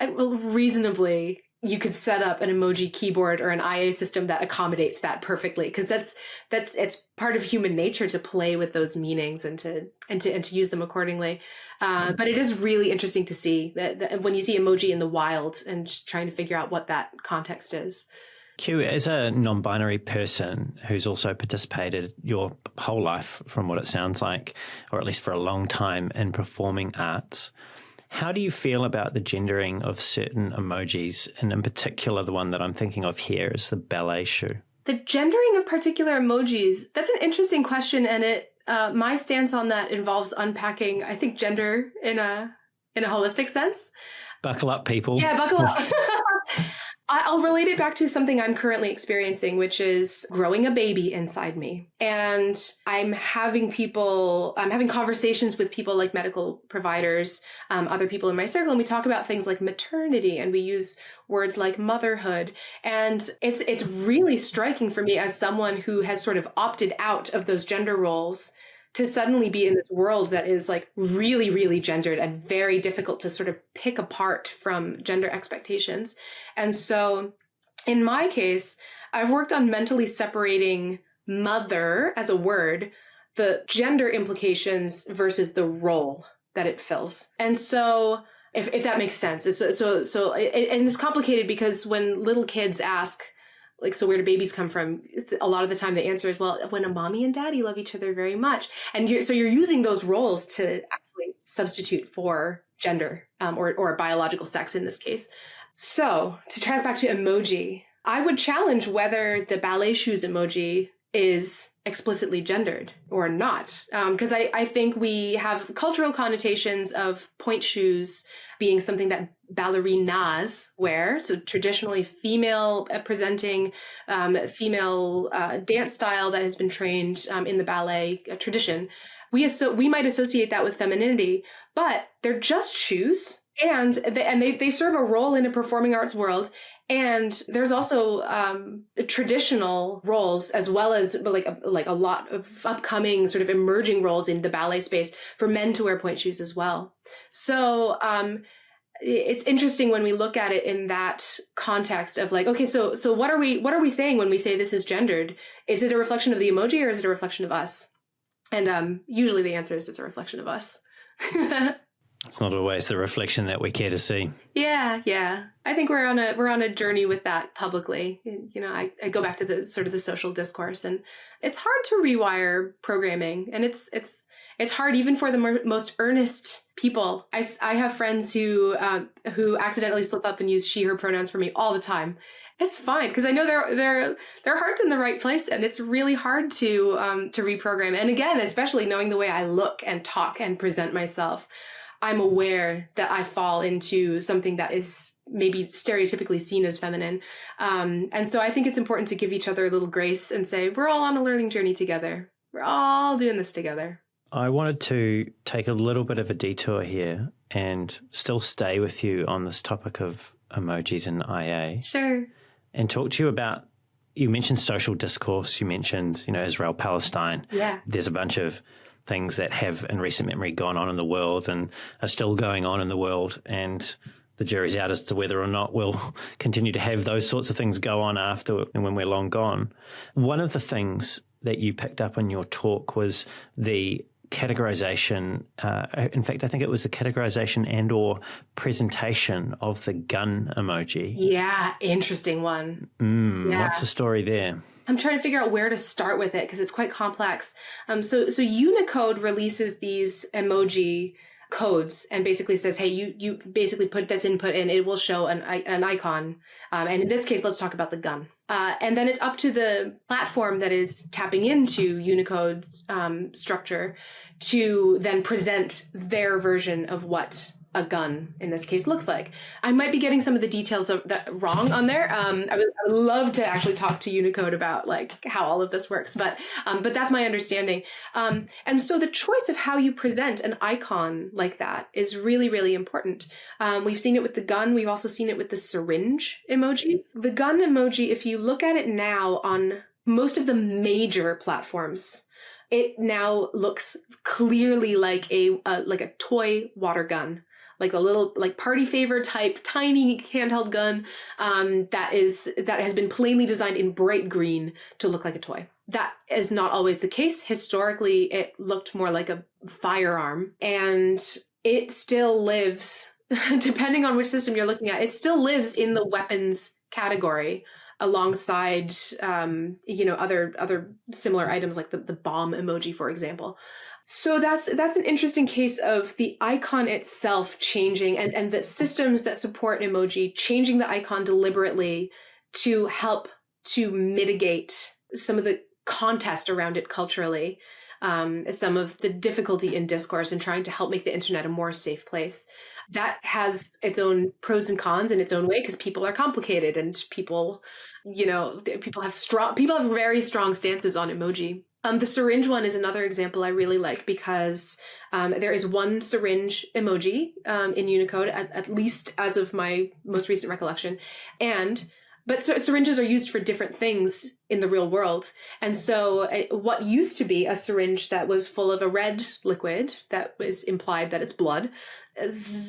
reasonably you could set up an emoji keyboard or an IA system that accommodates that perfectly, because it's part of human nature to play with those meanings and to use them accordingly. But it is really interesting to see that when you see emoji in the wild and trying to figure out what that context is. Q, as a non-binary person who's also participated your whole life, from what it sounds like, or at least for a long time, in performing arts, how do you feel about the gendering of certain emojis, and in particular the one that I'm thinking of here is the ballet shoe? The gendering of particular emojis, that's an interesting question, and my stance on that involves unpacking, I think, gender in a holistic sense. Buckle up, people. Yeah, buckle up. I'll relate it back to something I'm currently experiencing, which is growing a baby inside me. And I'm having conversations with people like medical providers, other people in my circle, and we talk about things like maternity, and we use words like motherhood. And it's really striking for me as someone who has sort of opted out of those gender roles to suddenly be in this world that is like really, really gendered and very difficult to sort of pick apart from gender expectations. And so in my case, I've worked on mentally separating mother as a word, the gender implications versus the role that it fills. And so if that makes sense. And it's complicated because when little kids ask, like, so where do babies come from? A lot of the time the answer is, well, when a mommy and daddy love each other very much. And you're using those roles to actually substitute for gender, or biological sex in this case. So to track back to emoji, I would challenge whether the ballet shoes emoji is explicitly gendered or not. Because I think we have cultural connotations of point shoes being something that ballerinas wear. So traditionally female presenting, female dance style that has been trained in the ballet tradition. We might associate that with femininity, but they're just shoes. And they serve a role in a performing arts world. And there's also traditional roles, as well as like a lot of upcoming sort of emerging roles in the ballet space for men to wear point shoes as well. So it's interesting when we look at it in that context of like, okay, so what are we saying when we say this is gendered? Is it a reflection of the emoji or is it a reflection of us? And usually the answer is it's a reflection of us. It's not always the reflection that we care to see. Yeah. I think we're on a journey with that publicly. You know, I go back to the sort of the social discourse, and it's hard to rewire programming, and it's hard even for the most earnest people. I have friends who accidentally slip up and use she/her pronouns for me all the time. It's fine because I know their heart's in the right place, and it's really hard to reprogram. And again, especially knowing the way I look and talk and present myself, I'm aware that I fall into something that is maybe stereotypically seen as feminine. And so I think it's important to give each other a little grace and say, we're all on a learning journey together. We're all doing this together. I wanted to take a little bit of a detour here and still stay with you on this topic of emojis and IA. Sure. And talk to you about, you mentioned social discourse, you mentioned, Israel, Palestine. Yeah. There's a bunch of things that have in recent memory gone on in the world and are still going on in the world, and the jury's out as to whether or not we'll continue to have those sorts of things go on after and when we're long gone. One of the things that you picked up in your talk was the categorization. In fact, I think it was the categorization and or presentation of the gun emoji. Yeah, interesting one. What's the story there? I'm trying to figure out where to start with it because it's quite complex. So Unicode releases these emoji codes and basically says, hey, you basically put this input in, it will show an icon. And in this case, let's talk about the gun. And then it's up to the platform that is tapping into Unicode's structure to then present their version of what a gun in this case looks like. I might be getting some of the details of that wrong on there. I would love to actually talk to Unicode about like how all of this works, but that's my understanding. And so the choice of how you present an icon like that is really, really important. We've seen it with the gun. We've also seen it with the syringe emoji. The gun emoji, if you look at it now on most of the major platforms, it now looks clearly like a toy water gun. Like a little like party favor type tiny handheld gun that has been plainly designed in bright green to look like a toy. That is not always the case. Historically, it looked more like a firearm, and it still lives, depending on which system you're looking at, it still lives in the weapons category alongside other similar items like the bomb emoji, for example. So that's an interesting case of the icon itself changing and the systems that support emoji changing the icon deliberately to help to mitigate some of the contest around it culturally, some of the difficulty in discourse and trying to help make the internet a more safe place. That has its own pros and cons in its own way because people are complicated and people have very strong stances on emoji. The syringe one is another example I really like because there is one syringe emoji in Unicode, at least as of my most recent recollection. But syringes are used for different things in the real world. And so what used to be a syringe that was full of a red liquid that was implied that it's blood,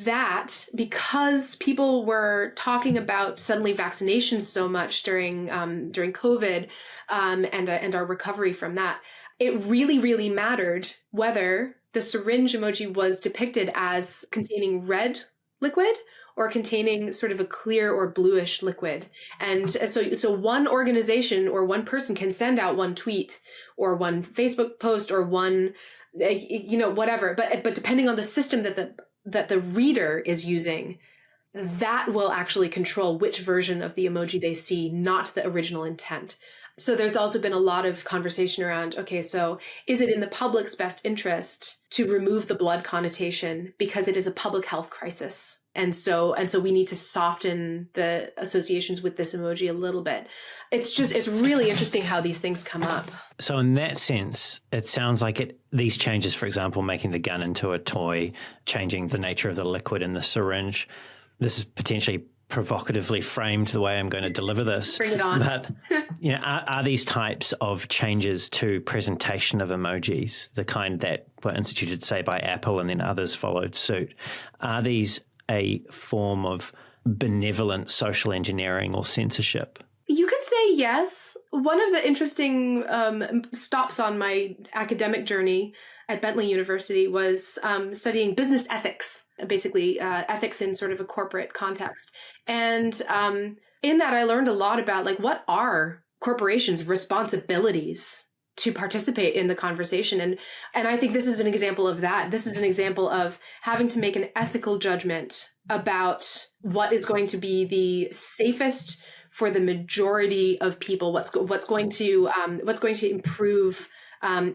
that because people were talking about suddenly vaccinations so much during COVID and our recovery from that, it really, really mattered whether the syringe emoji was depicted as containing red liquid or containing sort of a clear or bluish liquid. And so one organization or one person can send out one tweet or one Facebook post or one, whatever. But depending on the system that the reader is using, that will actually control which version of the emoji they see, not the original intent. So there's also been a lot of conversation around, okay, so is it in the public's best interest to remove the blood connotation because it is a public health crisis? And so we need to soften the associations with this emoji a little bit. It's really interesting how these things come up. So in that sense, it sounds like these changes, for example, making the gun into a toy, changing the nature of the liquid in the syringe, this is potentially provocatively framed the way I'm going to deliver this. Bring it on. But are these types of changes to presentation of emojis, the kind that were instituted, say, by Apple and then others followed suit, are these a form of benevolent social engineering or censorship? You could say yes. One of the interesting stops on my academic journey at Bentley University was studying business ethics, basically ethics in sort of a corporate context. And in that, I learned a lot about what are corporations' responsibilities to participate in the conversation. And I think this is an example of that. This is an example of having to make an ethical judgment about what is going to be the safest for the majority of people, what's going to improve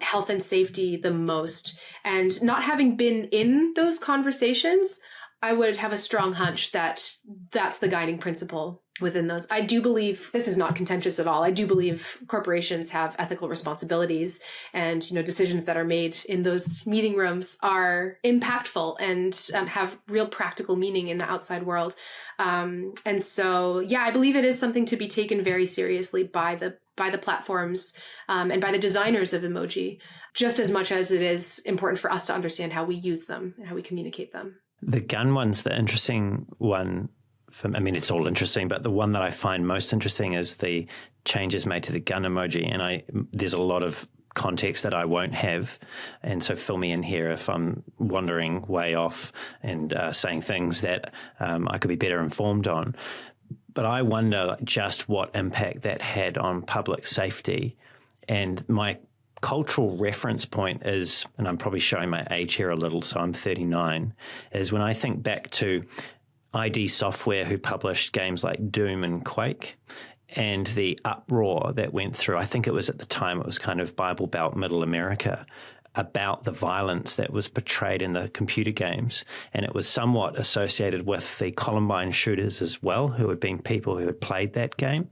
health and safety the most. And not having been in those conversations, I would have a strong hunch that that's the guiding principle within those. I do believe this is not contentious at all. I do believe corporations have ethical responsibilities, and decisions that are made in those meeting rooms are impactful and have real practical meaning in the outside world. And so, yeah, I believe it is something to be taken very seriously by the platforms and by the designers of emoji, just as much as it is important for us to understand how we use them and how we communicate them. The gun one's the interesting one. It's all interesting, but the one that I find most interesting is the changes made to the gun emoji. And there's a lot of context that I won't have. And so fill me in here if I'm wandering way off and saying things that I could be better informed on. But I wonder just what impact that had on public safety. And my cultural reference point is, and I'm probably showing my age here a little, so I'm 39, is when I think back to ID Software, who published games like Doom and Quake, and the uproar that went through. I think it was at the time, it was kind of Bible Belt Middle America, about the violence that was portrayed in the computer games. And it was somewhat associated with the Columbine shooters as well, who had been people who had played that game.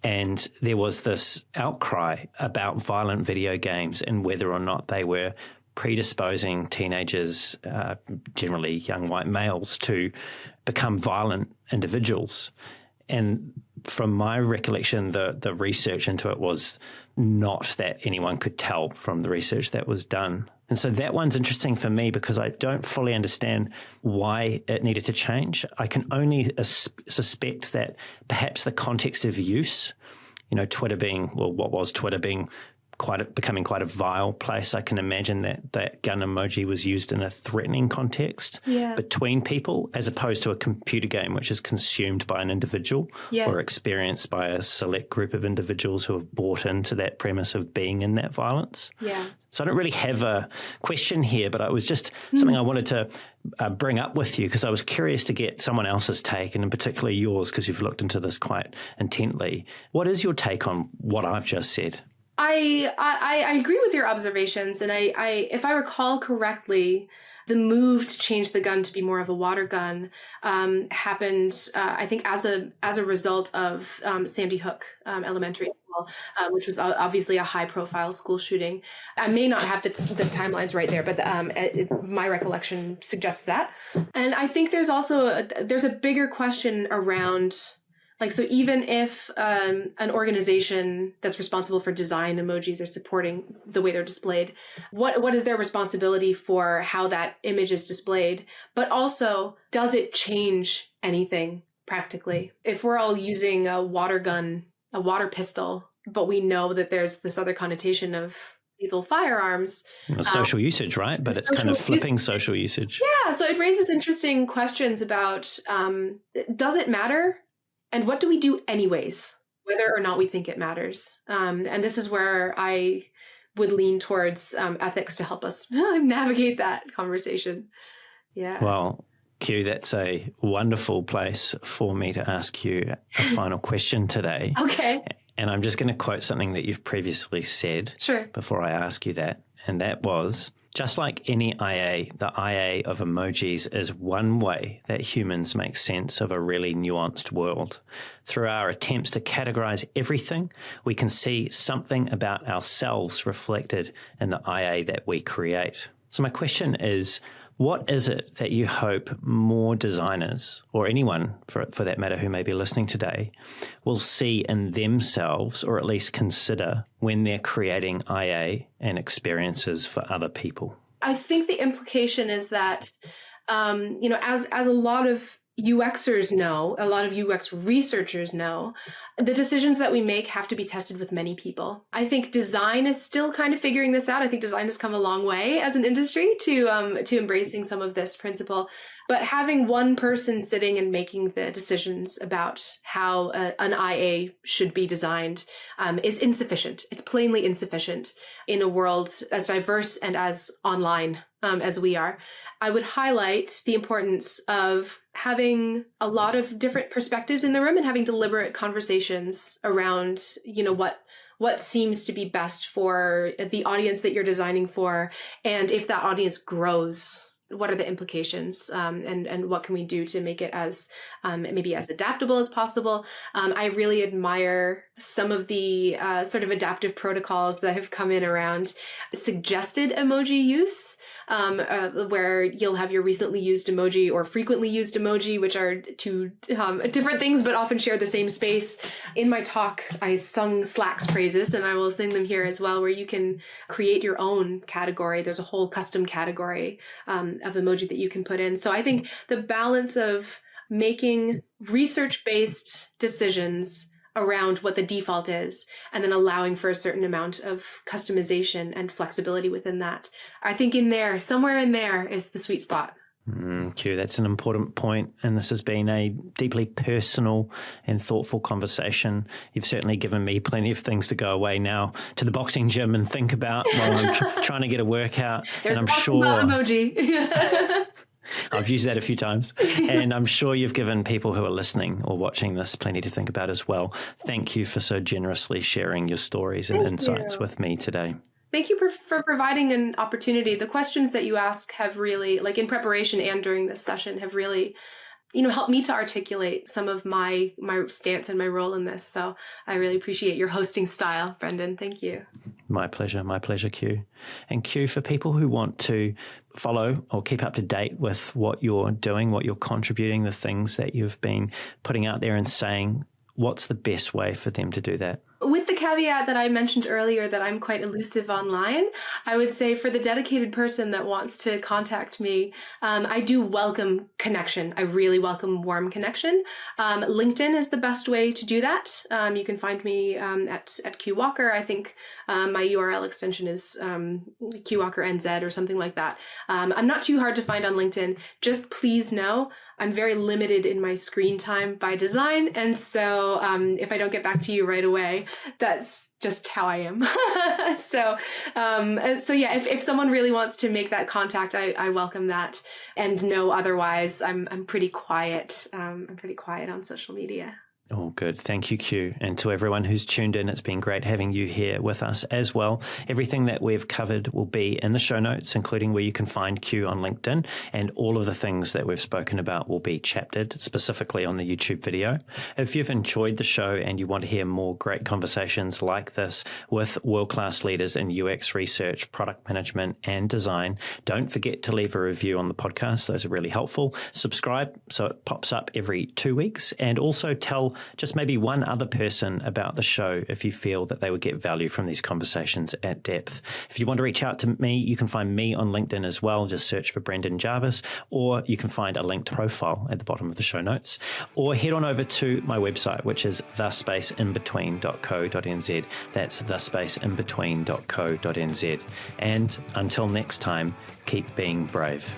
And there was this outcry about violent video games and whether or not they were predisposing teenagers, generally young white males, to become violent individuals. And from my recollection, the research into it was not that anyone could tell from the research that was done. And so that one's interesting for me because I don't fully understand why it needed to change. I can only suspect that perhaps the context of use, Twitter being, what was Twitter being becoming quite a vile place. I can imagine that gun emoji was used in a threatening context between people, as opposed to a computer game which is consumed by an individual or experienced by a select group of individuals who have bought into that premise of being in that violence. Yeah. So I don't really have a question here, but it was just something I wanted to bring up with you because I was curious to get someone else's take, and in particular yours, because you've looked into this quite intently. What is your take on what I've just said? I agree with your observations, and I if I recall correctly, the move to change the gun to be more of a water gun happened, I think, as a result of Sandy Hook Elementary School, which was obviously a high-profile school shooting. I may not have the timelines right there, but my recollection suggests that. And I think there's also there's a bigger question around. So even if an organization that's responsible for design emojis or supporting the way they're displayed, what is their responsibility for how that image is displayed? But also, does it change anything practically? If we're all using a water gun, a water pistol, but we know that there's this other connotation of lethal firearms. Social usage, right? But it's kind of flipping social usage. Yeah, so it raises interesting questions about, does it matter? And what do we do anyways, whether or not we think it matters? And this is where I would lean towards ethics to help us navigate that conversation. Yeah. Well, Q, that's a wonderful place for me to ask you a final question today. Okay. And I'm just going to quote something that you've previously said before I ask you that. And that was, just like any IA, the IA of emojis is one way that humans make sense of a really nuanced world. Through our attempts to categorize everything, we can see something about ourselves reflected in the IA that we create. So my question is, what is it that you hope more designers, or anyone for that matter who may be listening today, will see in themselves, or at least consider, when they're creating IA and experiences for other people? I think the implication is that, as a lot of UXers know, a lot of UX researchers know, the decisions that we make have to be tested with many people. I think design is still kind of figuring this out. I think design has come a long way as an industry to embracing some of this principle. But having one person sitting and making the decisions about how an IA should be designed is insufficient. It's plainly insufficient in a world as diverse and as online as we are. I would highlight the importance of having a lot of different perspectives in the room and having deliberate conversations around, what seems to be best for the audience that you're designing for. And if that audience grows, what are the implications, and what can we do to make it as maybe as adaptable as possible? I really admire some of the sort of adaptive protocols that have come in around suggested emoji use, where you'll have your recently used emoji or frequently used emoji, which are two different things but often share the same space. In my talk, I sung Slack's praises, and I will sing them here as well, where you can create your own category. There's a whole custom category of emoji that you can put in. So I think the balance of making research-based decisions around what the default is, and then allowing for a certain amount of customization and flexibility within that. I think somewhere in there is the sweet spot. Q, that's an important point, and this has been a deeply personal and thoughtful conversation. You've certainly given me plenty of things to go away now to the boxing gym and think about while I'm trying to get a workout. There's and I'm sure emoji. I've used that a few times, and I'm sure you've given people who are listening or watching this plenty to think about as well. Thank you for so generously sharing your stories and insights with me today. Thank you for providing an opportunity. The questions that you ask have really, like in preparation and during this session, have really, helped me to articulate some of my stance and my role in this. So I really appreciate your hosting style, Brendan. Thank you. My pleasure, Q. And Q, for people who want to follow or keep up to date with what you're doing, what you're contributing, the things that you've been putting out there and saying, what's the best way for them to do that? With the caveat that I mentioned earlier that I'm quite elusive online, I would say for the dedicated person that wants to contact me, I do welcome connection. I really welcome warm connection. LinkedIn is the best way to do that. You can find me at Q Walker. I think my URL extension is Q Walker NZ or something like that. I'm not too hard to find on LinkedIn. Just please know I'm very limited in my screen time by design. And so if I don't get back to you right away, that's just how I am. So yeah, if someone really wants to make that contact, I welcome that. And no, otherwise, I'm pretty quiet. I'm pretty quiet on social media. Oh, good. Thank you, Q. And to everyone who's tuned in, it's been great having you here with us as well. Everything that we've covered will be in the show notes, including where you can find Q on LinkedIn, and all of the things that we've spoken about will be chaptered specifically on the YouTube video. If you've enjoyed the show and you want to hear more great conversations like this with world-class leaders in UX research, product management, and design, don't forget to leave a review on the podcast. Those are really helpful. Subscribe so it pops up every 2 weeks, and also tell just maybe one other person about the show if you feel that they would get value from these conversations at depth. If you want to reach out to me, you can find me on LinkedIn as well. Just search for Brendan Jarvis, or you can find a linked profile at the bottom of the show notes, or head on over to my website, which is thespaceinbetween.co.nz. That's thespaceinbetween.co.nz. And until next time, keep being brave.